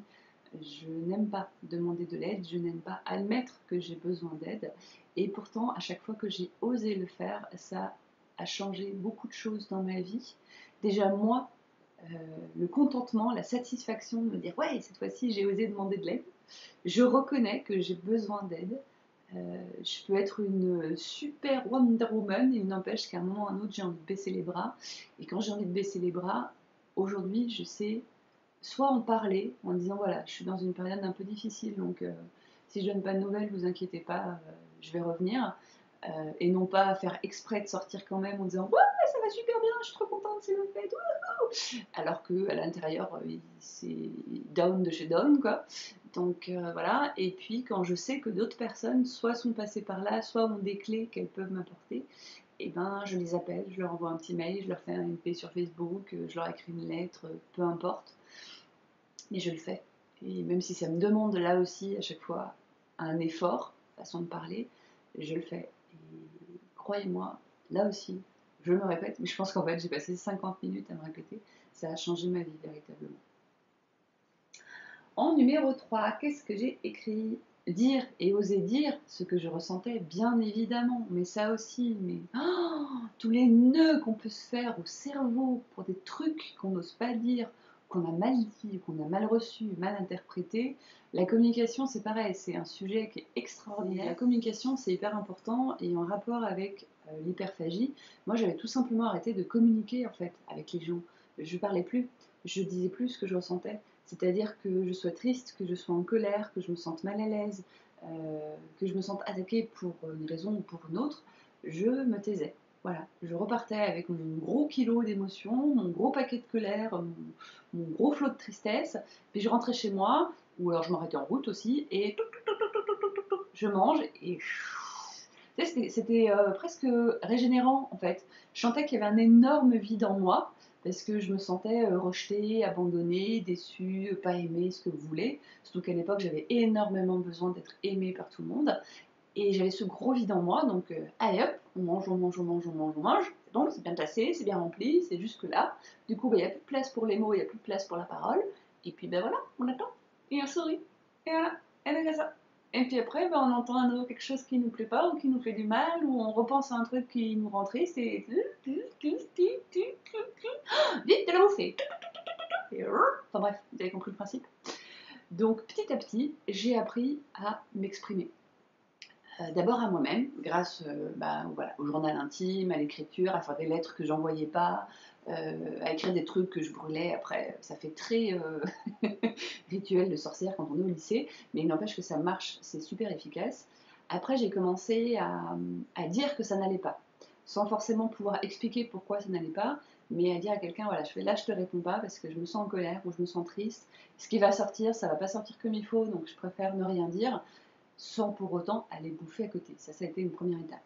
Je n'aime pas demander de l'aide, je n'aime pas admettre que j'ai besoin d'aide, et pourtant, à chaque fois que j'ai osé le faire, ça a changé beaucoup de choses dans ma vie. Déjà, moi, le contentement, la satisfaction de me dire, ouais, cette fois-ci, j'ai osé demander de l'aide. Je reconnais que j'ai besoin d'aide. Je peux être une super Wonder Woman, il n'empêche qu'à un moment ou à un autre, j'ai envie de baisser les bras. Et quand j'ai envie de baisser les bras, aujourd'hui, je sais soit en parler, en disant voilà, je suis dans une période un peu difficile, donc si je donne pas de nouvelles, vous inquiétez pas, je vais revenir. Et non pas faire exprès de sortir quand même en disant ouais, ça va super bien, je suis trop contente, c'est le fait, alors que à l'intérieur, c'est down de chez down, quoi. Donc voilà, et puis quand je sais que d'autres personnes soit sont passées par là, soit ont des clés qu'elles peuvent m'apporter, et ben je les appelle, je leur envoie un petit mail, je leur fais un MP sur Facebook, je leur écris une lettre, peu importe, et je le fais. Et même si ça me demande là aussi à chaque fois un effort, façon de parler, je le fais. Et croyez-moi, là aussi, je me répète, mais je pense qu'en fait j'ai passé 50 minutes à me répéter, ça a changé ma vie véritablement. En numéro 3, qu'est-ce que j'ai écrit? Dire et oser dire ce que je ressentais, bien évidemment, mais ça aussi, mais tous les nœuds qu'on peut se faire au cerveau pour des trucs qu'on n'ose pas dire, qu'on a mal dit, qu'on a mal reçu, mal interprété. La communication, c'est pareil, c'est un sujet qui est extraordinaire. La communication, c'est hyper important et en rapport avec l'hyperphagie, moi j'avais tout simplement arrêté de communiquer en fait avec les gens. Je parlais plus, je disais plus ce que je ressentais. C'est-à-dire que je sois triste, que je sois en colère, que je me sente mal à l'aise, que je me sente attaquée pour une raison ou pour une autre, je me taisais. Voilà, je repartais avec mon gros kilo d'émotions, mon gros paquet de colère, mon gros flot de tristesse, puis je rentrais chez moi, ou alors je m'arrêtais en route aussi, et je mange, et c'était presque régénérant en fait. Je sentais qu'il y avait un énorme vide en moi, parce que je me sentais rejetée, abandonnée, déçue, pas aimée, ce que vous voulez. Surtout qu'à l'époque, j'avais énormément besoin d'être aimée par tout le monde. Et j'avais ce gros vide en moi, donc allez hop, on mange, on mange, on mange, on mange, on mange. C'est bon, c'est bien tassé, c'est bien rempli, c'est jusque là. Du coup, il n'y a plus de place pour les mots, il n'y a plus de place pour la parole. Et puis ben voilà, on attend. Et on sourit. Et voilà, et ben ça. Et puis après, ben, on entend à nouveau quelque chose qui nous plaît pas, ou qui nous fait du mal, ou on repense à un truc qui nous rend triste, et vite de la bouffer. Enfin bref, vous avez compris le principe. Donc petit à petit, j'ai appris à m'exprimer. D'abord à moi-même, grâce voilà, au journal intime, à l'écriture, à faire des lettres que j'envoyais pas, à écrire des trucs que je brûlais. Après, ça fait très rituel de sorcière quand on est au lycée, mais il n'empêche que ça marche, c'est super efficace. Après, j'ai commencé à dire que ça n'allait pas, sans forcément pouvoir expliquer pourquoi ça n'allait pas, mais à dire à quelqu'un, voilà, là je te réponds pas parce que je me sens en colère ou je me sens triste. Ce qui va sortir, ça va pas sortir comme il faut, donc je préfère ne rien dire sans pour autant aller bouffer à côté. Ça a été une première étape.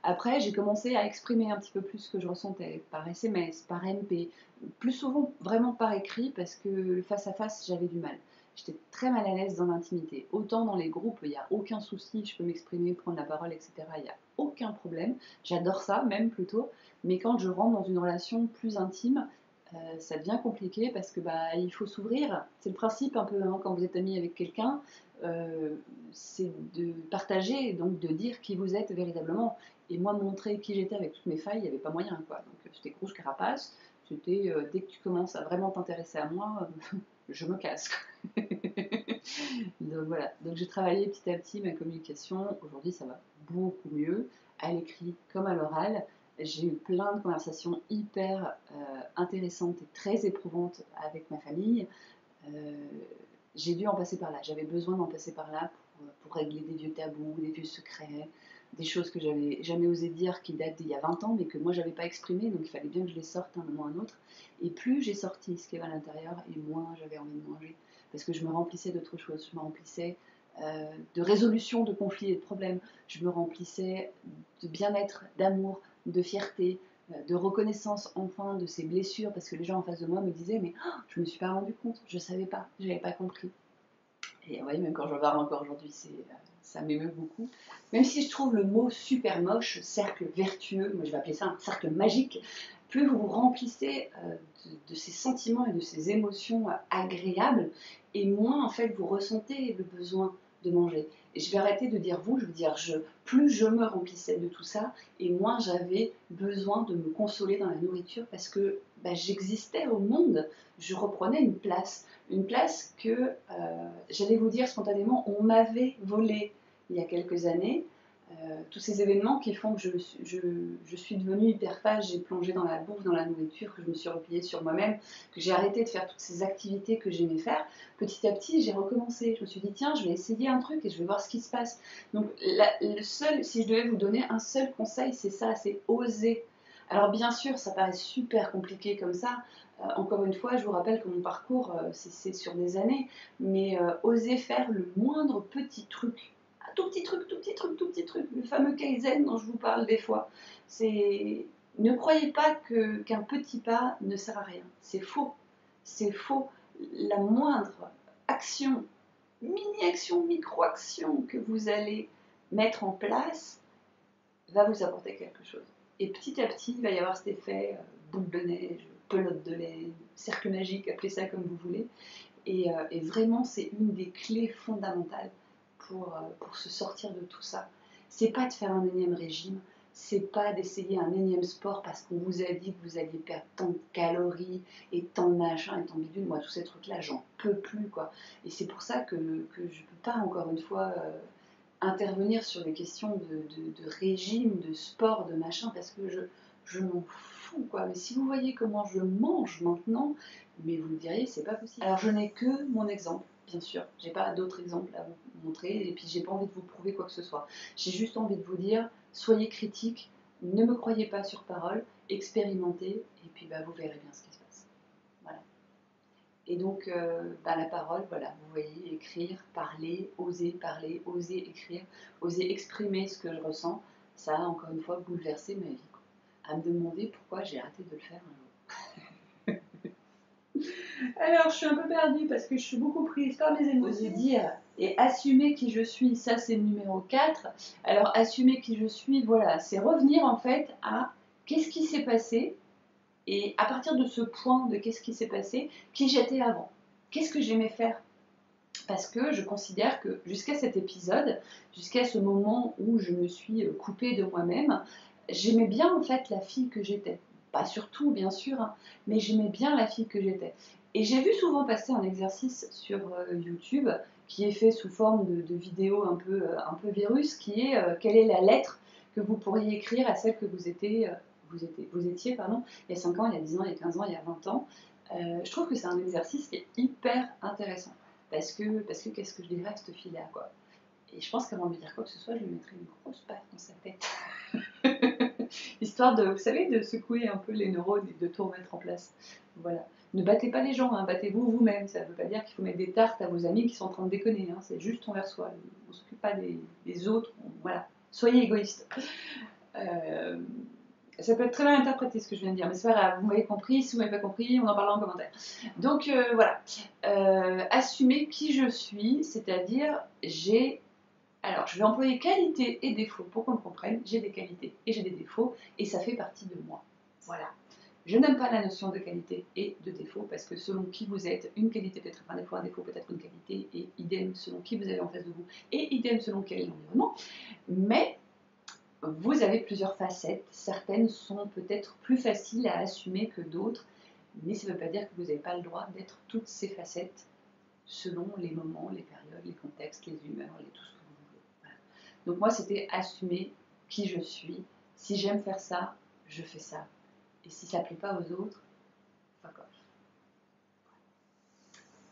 Après, j'ai commencé à exprimer un petit peu plus ce que je ressentais, par SMS, par MP, plus souvent vraiment par écrit, parce que le face-à-face, j'avais du mal. J'étais très mal à l'aise dans l'intimité. Autant dans les groupes, il n'y a aucun souci, je peux m'exprimer, prendre la parole, etc. Il n'y a aucun problème. J'adore ça, même plutôt. Mais quand je rentre dans une relation plus intime, ça devient compliqué parce que bah, il faut s'ouvrir. C'est le principe un peu, hein, quand vous êtes ami avec quelqu'un, c'est de partager, donc de dire qui vous êtes véritablement. Et moi, montrer qui j'étais avec toutes mes failles, il n'y avait pas moyen, quoi. Donc c'était grosse carapace. C'était dès que tu commences à vraiment t'intéresser à moi, je me casse. Donc voilà. Donc j'ai travaillé petit à petit ma communication. Aujourd'hui, ça va beaucoup mieux, à l'écrit comme à l'oral. J'ai eu plein de conversations hyper intéressantes et très éprouvantes avec ma famille. Euh, j'ai dû en passer par là. J'avais besoin d'en passer par là pour régler des vieux tabous, des vieux secrets, des choses que j'avais jamais osé dire qui datent d'il y a 20 ans, mais que moi j'avais pas exprimées, donc il fallait bien que je les sorte à un moment ou à un autre. Et plus j'ai sorti ce qu'il y avait à l'intérieur, et moins j'avais envie de manger. Parce que je me remplissais d'autres choses. Je me remplissais de résolution de conflits et de problèmes. Je me remplissais de bien-être, d'amour, de fierté, de reconnaissance enfin de ces blessures, parce que les gens en face de moi me disaient mais oh, je me suis pas rendu compte, je savais pas, j'avais pas compris. Et vous voyez, même quand j'en parle encore aujourd'hui, ça m'émeut beaucoup. Même si je trouve le mot super moche, cercle vertueux, moi je vais appeler ça un cercle magique, plus vous vous remplissez de ces sentiments et de ces émotions agréables, et moins en fait vous ressentez le besoin de manger. Et je vais arrêter de dire vous, je veux dire je. Plus je me remplissais de tout ça, et moins j'avais besoin de me consoler dans la nourriture parce que bah, j'existais au monde, je reprenais une place que, j'allais vous dire spontanément, on m'avait volée il y a quelques années. Tous ces événements qui font que je suis devenue hyperphage, j'ai plongé dans la bouffe, dans la nourriture, que je me suis repliée sur moi-même, que j'ai arrêté de faire toutes ces activités que j'aimais faire. Petit à petit, j'ai recommencé. Je me suis dit, tiens, je vais essayer un truc et je vais voir ce qui se passe. Donc, le seul, si je devais vous donner un seul conseil, c'est ça, c'est oser. Alors bien sûr, ça paraît super compliqué comme ça. Encore une fois, je vous rappelle que mon parcours, c'est sur des années, mais oser faire le moindre petit truc, un tout petit truc, tout petit truc, tout petit truc, le fameux Kaizen dont je vous parle des fois. C'est ne croyez pas qu'un petit pas ne sert à rien. C'est faux. C'est faux. La moindre action, mini-action, micro-action que vous allez mettre en place va vous apporter quelque chose. Et petit à petit, il va y avoir cet effet boule de neige, pelote de laine, cercle magique, appelez ça comme vous voulez. Et vraiment, c'est une des clés fondamentales pour se sortir de tout ça. C'est pas de faire un énième régime, c'est pas d'essayer un énième sport parce qu'on vous a dit que vous alliez perdre tant de calories et tant de machin et tant de bidule. Moi, tous ces trucs-là, j'en peux plus, quoi. Et c'est pour ça que je peux pas, encore une fois, intervenir sur des questions de régime, de sport, de machin, parce que je m'en fous, quoi. Mais si vous voyez comment je mange maintenant, mais vous me diriez, c'est pas possible. Alors je n'ai que mon exemple, bien sûr. J'ai pas d'autres exemples à vous montrer, et puis j'ai pas envie de vous prouver quoi que ce soit. J'ai juste envie de vous dire, soyez critiques, ne me croyez pas sur parole, expérimentez, et puis bah, vous verrez bien ce qui se passe. Voilà. Et donc, bah, la parole, voilà, vous voyez, écrire, parler, oser écrire, oser exprimer ce que je ressens, ça a encore une fois bouleversé ma vie, quoi. À me demander pourquoi j'ai arrêté de le faire un jour. Alors, je suis un peu perdue parce que je suis beaucoup prise par mes émotions. Oser dire et assumer qui je suis, ça c'est le numéro 4. Alors, assumer qui je suis, voilà, c'est revenir en fait à qu'est-ce qui s'est passé. Et à partir de ce point de qu'est-ce qui s'est passé, qui j'étais avant, qu'est-ce que j'aimais faire. Parce que je considère que jusqu'à cet épisode, jusqu'à ce moment où je me suis coupée de moi-même, j'aimais bien en fait la fille que j'étais. Pas surtout bien sûr, hein, mais j'aimais bien la fille que j'étais. Et j'ai vu souvent passer un exercice sur YouTube qui est fait sous forme de vidéo un peu virus, qui est quelle est la lettre que vous pourriez écrire à celle que vous étiez, pardon, il y a 5 ans, il y a 10 ans, il y a 15 ans, il y a 20 ans. Je trouve que c'est un exercice qui est hyper intéressant. Parce que qu'est-ce que je dirais à cette fille-là, quoi. Et je pense qu'avant de lui dire quoi que ce soit, je lui mettrais une grosse patte dans sa tête. Histoire de, vous savez, de secouer un peu les neurones et de tout remettre en place. Voilà. Ne battez pas les gens, hein, battez-vous vous-même. Ça ne veut pas dire qu'il faut mettre des tartes à vos amis qui sont en train de déconner. Hein. C'est juste envers soi. On ne s'occupe pas des autres. Voilà. Soyez égoïste. Ça peut être très mal interprété ce que je viens de dire, mais c'est pas grave, vous m'avez compris, si vous m'avez pas compris, on en parlera en commentaire. Donc voilà, assumer qui je suis, c'est-à-dire alors je vais employer qualité et défaut pour qu'on me comprenne, j'ai des qualités et j'ai des défauts, et ça fait partie de moi. Voilà. Je n'aime pas la notion de qualité et de défaut parce que selon qui vous êtes, une qualité peut être un défaut peut être une qualité, et idem selon qui vous avez en face de vous, et idem selon quel est l'environnement. Mais vous avez plusieurs facettes, certaines sont peut-être plus faciles à assumer que d'autres, mais ça ne veut pas dire que vous n'avez pas le droit d'être toutes ces facettes selon les moments, les périodes, les contextes, les humeurs, tout ce que vous voulez. Voilà. Donc moi, c'était assumer qui je suis. Si j'aime faire ça, je fais ça. Et si ça ne plaît pas aux autres, fuck off.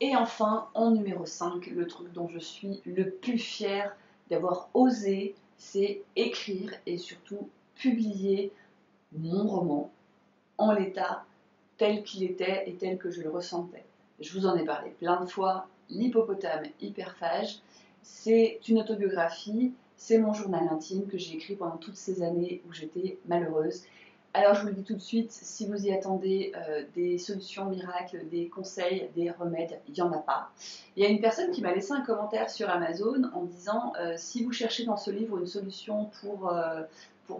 Et enfin, en numéro 5, le truc dont je suis le plus fière d'avoir osé, c'est écrire et surtout publier mon roman en l'état tel qu'il était et tel que je le ressentais. Je vous en ai parlé plein de fois, L'Hippopotame hyperphage, c'est une autobiographie, c'est mon journal intime que j'ai écrit pendant toutes ces années où j'étais malheureuse. Alors je vous le dis tout de suite, si vous y attendez des solutions miracles, des conseils, des remèdes, il n'y en a pas. Il y a une personne qui m'a laissé un commentaire sur Amazon en disant si vous cherchez dans ce livre une solution pour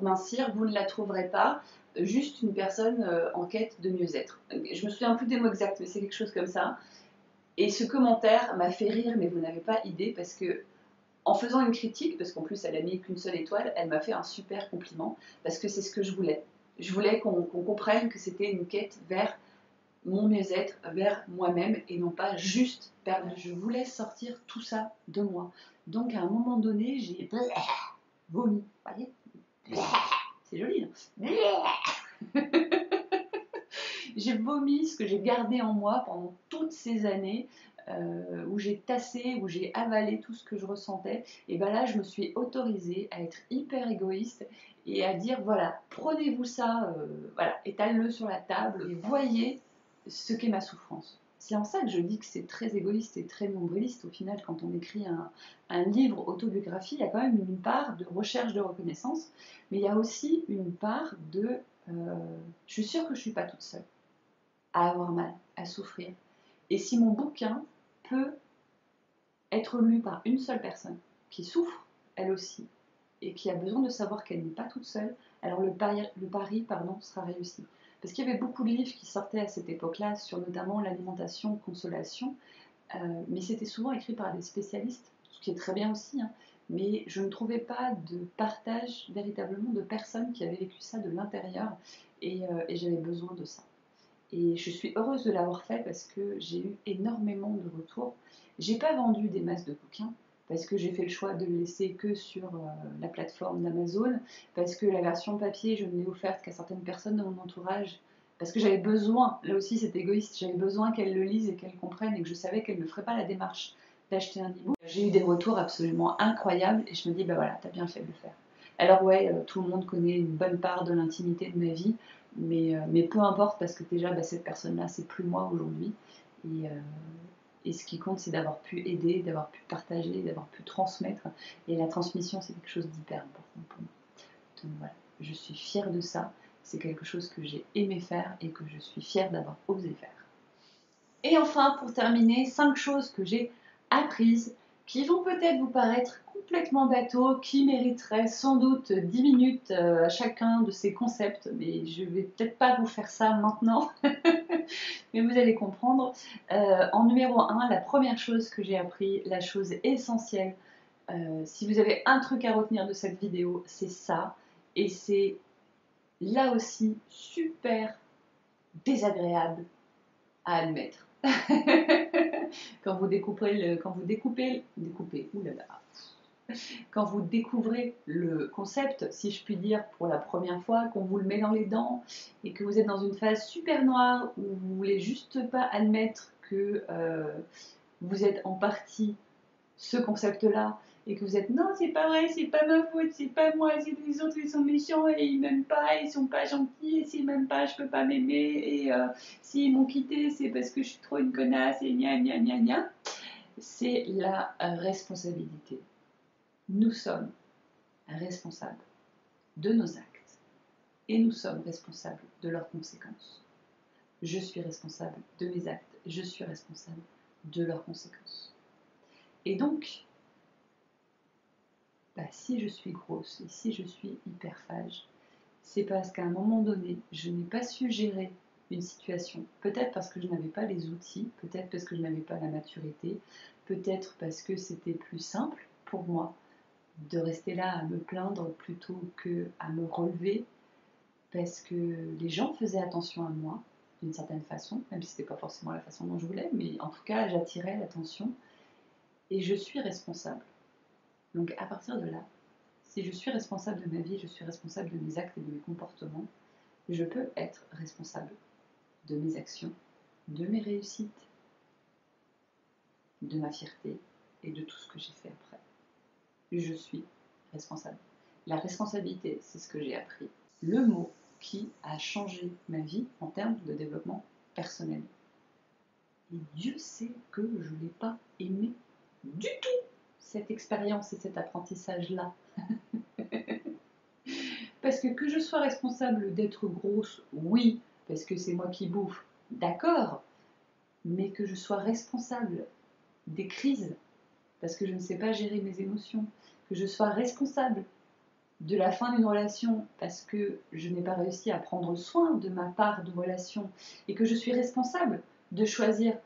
mincir, vous ne la trouverez pas. Juste une personne en quête de mieux-être. Je me souviens plus des mots exacts, mais c'est quelque chose comme ça. Et ce commentaire m'a fait rire, mais vous n'avez pas idée, parce que en faisant une critique, parce qu'en plus elle a mis qu'une seule étoile, elle m'a fait un super compliment, parce que c'est ce que je voulais. Je voulais qu'on comprenne que c'était une quête vers mon mieux-être, vers moi-même, et non pas juste vers... Je voulais sortir tout ça de moi. Donc à un moment donné, j'ai vomi. Vous voyez ? C'est joli, hein. J'ai vomi ce que j'ai gardé en moi pendant toutes ces années, où j'ai tassé, où j'ai avalé tout ce que je ressentais. Et bien là, je me suis autorisée à être hyper égoïste et à dire, voilà, prenez-vous ça, voilà, étale-le sur la table et voyez ce qu'est ma souffrance. C'est en ça que je dis que c'est très égoïste et très nombriliste au final. Quand on écrit un livre autobiographie, il y a quand même une part de recherche de reconnaissance, mais il y a aussi une part de je suis sûre que je ne suis pas toute seule à avoir mal, à souffrir. Et si mon bouquin peut être lu par une seule personne qui souffre, elle aussi, et qui a besoin de savoir qu'elle n'est pas toute seule, alors le pari sera réussi. Parce qu'il y avait beaucoup de livres qui sortaient à cette époque-là sur notamment l'alimentation, consolation, mais c'était souvent écrit par des spécialistes, ce qui est très bien aussi, hein, mais je ne trouvais pas de partage véritablement de personnes qui avaient vécu ça de l'intérieur, et j'avais besoin de ça. Et je suis heureuse de l'avoir fait parce que j'ai eu énormément de retours. J'ai pas vendu des masses de bouquins parce que j'ai fait le choix de le laisser que sur la plateforme d'Amazon, parce que la version papier, je ne l'ai offerte qu'à certaines personnes de mon entourage, parce que j'avais besoin, là aussi c'est égoïste, j'avais besoin qu'elles le lisent et qu'elles comprennent, et que je savais qu'elles ne feraient pas la démarche d'acheter un e-book. J'ai eu des retours absolument incroyables et je me dis, bah voilà, t'as bien fait de le faire. Alors ouais, tout le monde connaît une bonne part de l'intimité de ma vie, mais peu importe, parce que déjà, bah, cette personne-là, c'est plus moi aujourd'hui. Et ce qui compte, c'est d'avoir pu aider, d'avoir pu partager, d'avoir pu transmettre. Et la transmission, c'est quelque chose d'hyper important pour moi. Donc voilà, je suis fière de ça. C'est quelque chose que j'ai aimé faire et que je suis fière d'avoir osé faire. Et enfin, pour terminer, 5 choses que j'ai apprises qui vont peut-être vous paraître complètement bateaux, qui mériteraient sans doute 10 minutes à chacun de ces concepts, mais je vais peut-être pas vous faire ça maintenant, mais vous allez comprendre. En numéro 1, la première chose que j'ai appris, la chose essentielle, si vous avez un truc à retenir de cette vidéo, c'est ça, et c'est là aussi super désagréable à admettre. Quand vous découvrez quand vous découvrez le concept, si je puis dire, pour la première fois, qu'on vous le met dans les dents et que vous êtes dans une phase super noire où vous voulez juste pas admettre que vous êtes en partie ce concept-là et que vous êtes non, c'est pas vrai, c'est pas ma faute, c'est pas moi, c'est les autres, ils sont méchants et ils m'aiment pas, ils sont pas gentils, et s'ils m'aiment pas, je peux pas m'aimer, et s'ils m'ont quitté, c'est parce que je suis trop une connasse, et gna gna gna gna. C'est la responsabilité. Nous sommes responsables de nos actes et nous sommes responsables de leurs conséquences. Je suis responsable de mes actes, je suis responsable de leurs conséquences. Et donc, si je suis grosse et si je suis hyperphage, c'est parce qu'à un moment donné, je n'ai pas su gérer une situation. Peut-être parce que je n'avais pas les outils, peut-être parce que je n'avais pas la maturité, peut-être parce que c'était plus simple pour moi de rester là à me plaindre plutôt que à me relever, parce que les gens faisaient attention à moi d'une certaine façon, même si c'était pas forcément la façon dont je voulais, mais en tout cas j'attirais l'attention et je suis responsable. Donc à partir de là, si je suis responsable de ma vie, je suis responsable de mes actes et de mes comportements, je peux être responsable de mes actions, de mes réussites, de ma fierté et de tout ce que j'ai fait après. Je suis responsable. La responsabilité, c'est ce que j'ai appris. Le mot qui a changé ma vie en termes de développement personnel. Et Dieu sait que je ne l'ai pas aimé du tout, cette expérience et cet apprentissage-là. Parce que je sois responsable d'être grosse, oui, parce que c'est moi qui bouffe, d'accord, mais que je sois responsable des crises, parce que je ne sais pas gérer mes émotions, que je sois responsable de la fin d'une relation parce que je n'ai pas réussi à prendre soin de ma part de relation et que je suis responsable de choisir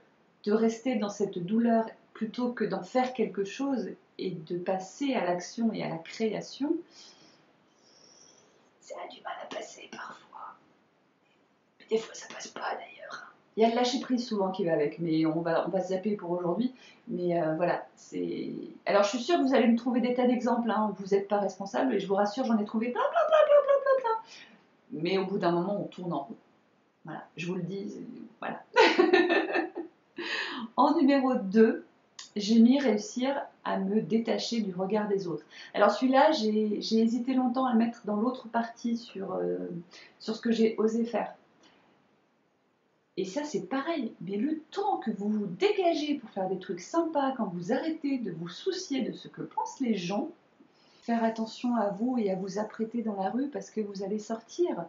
de rester dans cette douleur plutôt que d'en faire quelque chose et de passer à l'action et à la création, ça a du mal à passer parfois. Mais des fois ça passe pas d'ailleurs. Il y a le lâcher prise souvent qui va avec, mais on va se zapper pour aujourd'hui. Mais voilà, c'est. Alors je suis sûre que vous allez me trouver des tas d'exemples hein, où vous n'êtes pas responsable, et je vous rassure, j'en ai trouvé plein, plein, plein, plein, plein, plein, plein. Mais au bout d'un moment, on tourne en rond. Voilà, je vous le dis, voilà. En numéro 2, j'ai mis réussir à me détacher du regard des autres. Alors celui-là, j'ai hésité longtemps à le mettre dans l'autre partie sur ce que j'ai osé faire. Et ça, c'est pareil. Mais le temps que vous vous dégagez pour faire des trucs sympas, quand vous arrêtez de vous soucier de ce que pensent les gens, faire attention à vous et à vous apprêter dans la rue parce que vous allez sortir.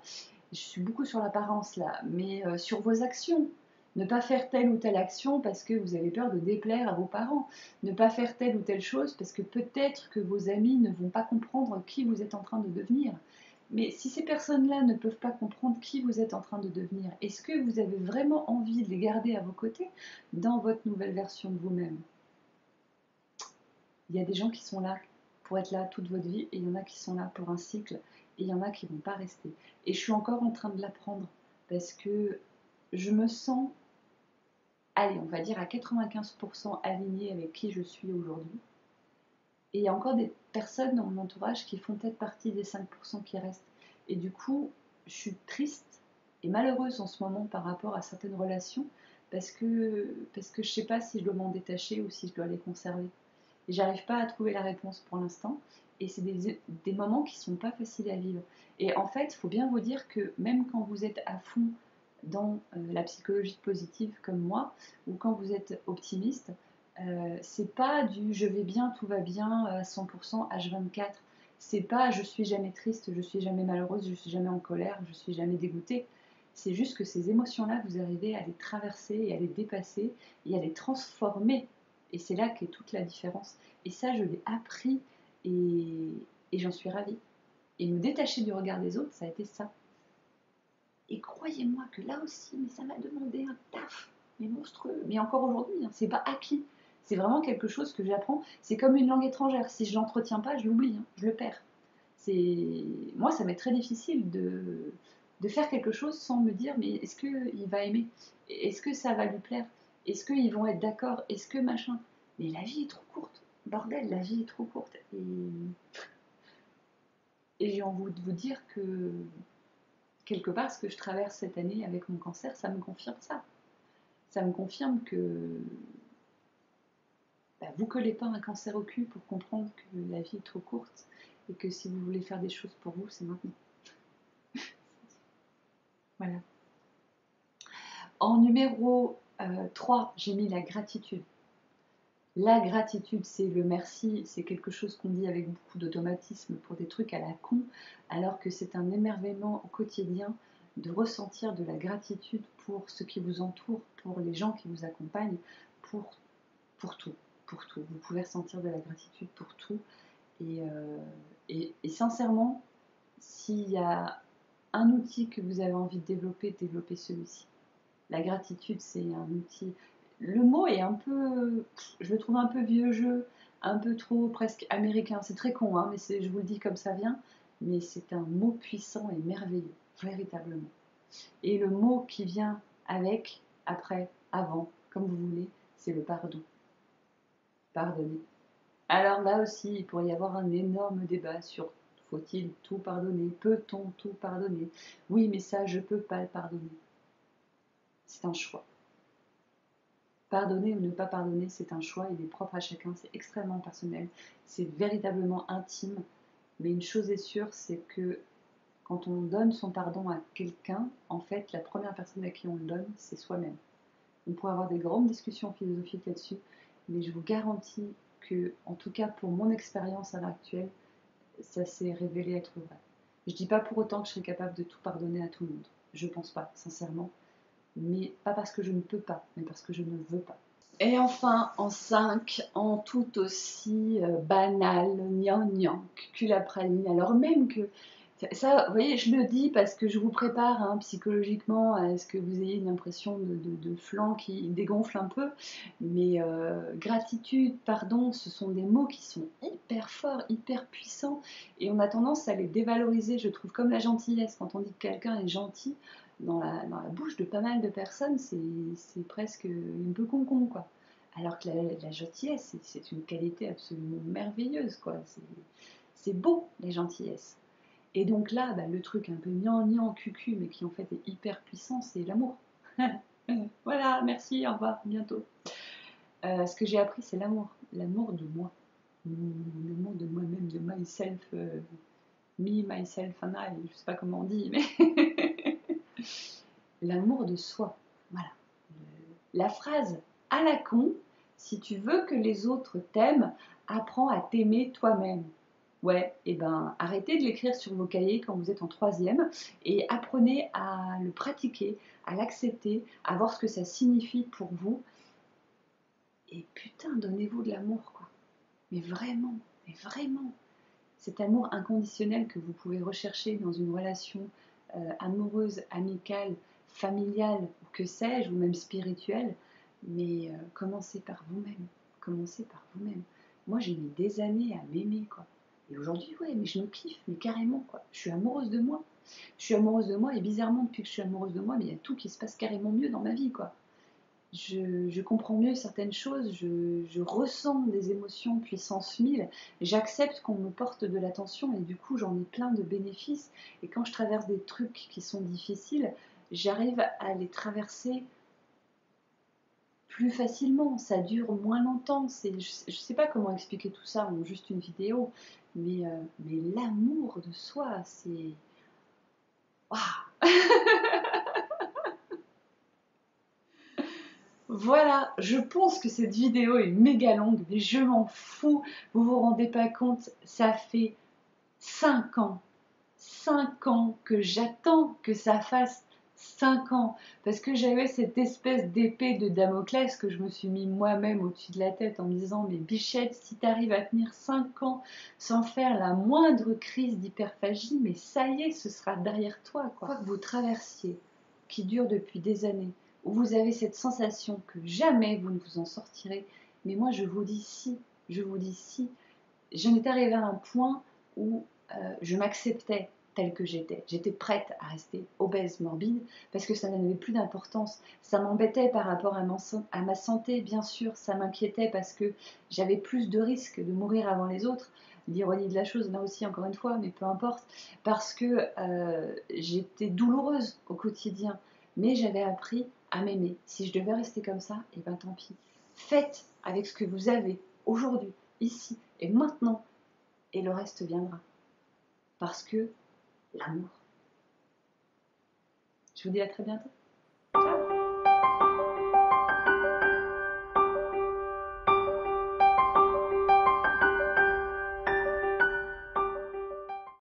Je suis beaucoup sur l'apparence là, mais sur vos actions. Ne pas faire telle ou telle action parce que vous avez peur de déplaire à vos parents. Ne pas faire telle ou telle chose parce que peut-être que vos amis ne vont pas comprendre qui vous êtes en train de devenir. Mais si ces personnes-là ne peuvent pas comprendre qui vous êtes en train de devenir, est-ce que vous avez vraiment envie de les garder à vos côtés dans votre nouvelle version de vous-même? Il y a des gens qui sont là pour être là toute votre vie et il y en a qui sont là pour un cycle et il y en a qui ne vont pas rester. Et je suis encore en train de l'apprendre parce que je me sens, allez, on va dire à 95% alignée avec qui je suis aujourd'hui. Et il y a encore des personnes dans mon entourage qui font peut-être partie des 5% qui restent. Et du coup, je suis triste et malheureuse en ce moment par rapport à certaines relations parce que je ne sais pas si je dois m'en détacher ou si je dois les conserver. Et j'arrive pas à trouver la réponse pour l'instant. Et c'est des moments qui sont pas faciles à vivre. Et en fait, il faut bien vous dire que même quand vous êtes à fond dans la psychologie positive comme moi, ou quand vous êtes optimiste, c'est pas du je vais bien, tout va bien à 100% H24. C'est pas je suis jamais triste, je suis jamais malheureuse, je suis jamais en colère, je suis jamais dégoûtée. C'est juste que ces émotions-là, vous arrivez à les traverser et à les dépasser et à les transformer. Et c'est là qu'est toute la différence. Et ça, je l'ai appris et j'en suis ravie. Et me détacher du regard des autres, ça a été ça. Et croyez-moi que là aussi, mais ça m'a demandé un taf, mais monstrueux. Mais encore aujourd'hui, hein, c'est pas acquis. C'est vraiment quelque chose que j'apprends. C'est comme une langue étrangère. Si je l'entretiens pas, je l'oublie, hein, je le perds. Moi, ça m'est très difficile de faire quelque chose sans me dire, mais est-ce qu'il va aimer? Est-ce que ça va lui plaire? Est-ce qu'ils vont être d'accord? Est-ce que machin? Mais la vie est trop courte. Bordel, la vie est trop courte. Et j'ai envie de vous dire que quelque part, ce que je traverse cette année avec mon cancer, ça me confirme ça. Ça me confirme que vous collez pas un cancer au cul pour comprendre que la vie est trop courte et que si vous voulez faire des choses pour vous, c'est maintenant. Voilà. En numéro 3, j'ai mis la gratitude. La gratitude, c'est le merci, c'est quelque chose qu'on dit avec beaucoup d'automatisme pour des trucs à la con, alors que c'est un émerveillement au quotidien de ressentir de la gratitude pour ce qui vous entoure, pour les gens qui vous accompagnent, pour tout, pour tout. Vous pouvez ressentir de la gratitude pour tout. Et sincèrement, s'il y a un outil que vous avez envie de développez celui-ci. La gratitude, c'est un outil. Le mot est un peu, je le trouve un peu vieux jeu, un peu trop presque américain. C'est très con, hein, mais je vous le dis comme ça vient. Mais c'est un mot puissant et merveilleux, véritablement. Et le mot qui vient avec, après, avant, comme vous voulez, c'est le pardon. Pardonner. Alors là aussi, il pourrait y avoir un énorme débat sur faut-il tout pardonner? Peut-on tout pardonner? Oui, mais ça, je ne peux pas le pardonner. C'est un choix. Pardonner ou ne pas pardonner, c'est un choix, il est propre à chacun, c'est extrêmement personnel, c'est véritablement intime. Mais une chose est sûre, c'est que quand on donne son pardon à quelqu'un, en fait, la première personne à qui on le donne, c'est soi-même. On pourrait avoir des grandes discussions philosophiques là-dessus, mais je vous garantis que, en tout cas pour mon expérience à l'heure actuelle, ça s'est révélé être vrai. Je ne dis pas pour autant que je serai capable de tout pardonner à tout le monde. Je ne pense pas, sincèrement. Mais pas parce que je ne peux pas, mais parce que je ne veux pas. Et enfin, en 5, en tout aussi banal, gnangnan, cuculapraline. Alors même que, ça, vous voyez, je le dis parce que je vous prépare hein, psychologiquement à ce que vous ayez une impression de flanc qui dégonfle un peu. Mais gratitude, pardon, ce sont des mots qui sont hyper forts, hyper puissants. Et on a tendance à les dévaloriser, je trouve, comme la gentillesse. Quand on dit que quelqu'un est gentil, dans la bouche de pas mal de personnes, c'est presque un peu con-con, quoi. Alors que la gentillesse, c'est une qualité absolument merveilleuse, quoi. C'est beau, la gentillesse. Et donc là, bah, le truc un peu gnangnan, cucu, mais qui en fait est hyper puissant, c'est l'amour. Voilà, merci, au revoir, à bientôt. Ce que j'ai appris, c'est l'amour. L'amour de moi. L'amour de moi-même, de myself, me, myself and I, je sais pas comment on dit, mais l'amour de soi. Voilà. La phrase à la con, si tu veux que les autres t'aiment, apprends à t'aimer toi-même. Ouais, et ben arrêtez de l'écrire sur vos cahiers quand vous êtes en 3e et apprenez à le pratiquer, à l'accepter, à voir ce que ça signifie pour vous. Et putain, donnez-vous de l'amour, quoi. Mais vraiment, mais vraiment. Cet amour inconditionnel que vous pouvez rechercher dans une relation amoureuse, amicale, familiale, ou que sais-je, ou même spirituelle, mais commencez par vous-même. Commencez par vous-même. Moi, j'ai mis des années à m'aimer, quoi. Et aujourd'hui, ouais, mais je me kiffe, mais carrément, quoi. Je suis amoureuse de moi. Je suis amoureuse de moi, et bizarrement, depuis que je suis amoureuse de moi, mais il y a tout qui se passe carrément mieux dans ma vie, quoi. Je comprends mieux certaines choses, je ressens des émotions puissance 1000, j'accepte qu'on me porte de l'attention et du coup j'en ai plein de bénéfices. Et quand je traverse des trucs qui sont difficiles, j'arrive à les traverser plus facilement, ça dure moins longtemps. Je ne sais pas comment expliquer tout ça en juste une vidéo, mais l'amour de soi, c'est... Waouh. Voilà, je pense que cette vidéo est méga longue, mais je m'en fous, vous vous rendez pas compte, ça fait 5 ans, 5 ans que j'attends que ça fasse 5 ans, parce que j'avais cette espèce d'épée de Damoclès que je me suis mis moi-même au-dessus de la tête en me disant, mais Bichette, si tu arrives à tenir 5 ans sans faire la moindre crise d'hyperphagie, mais ça y est, ce sera derrière toi, quoi. Quoi que vous traversiez, qui dure depuis des années, où vous avez cette sensation que jamais vous ne vous en sortirez. Mais moi, je vous dis si, je vous dis si. J'en étais arrivée à un point où je m'acceptais telle que j'étais. J'étais prête à rester obèse, morbide, parce que ça n'avait plus d'importance. Ça m'embêtait par rapport à ma santé, bien sûr. Ça m'inquiétait parce que j'avais plus de risques de mourir avant les autres. L'ironie de la chose, là aussi, encore une fois, mais peu importe. Parce que j'étais douloureuse au quotidien. Mais j'avais appris à m'aimer. Si je devais rester comme ça, et ben tant pis. Faites avec ce que vous avez aujourd'hui, ici et maintenant, et le reste viendra. Parce que l'amour. Je vous dis à très bientôt.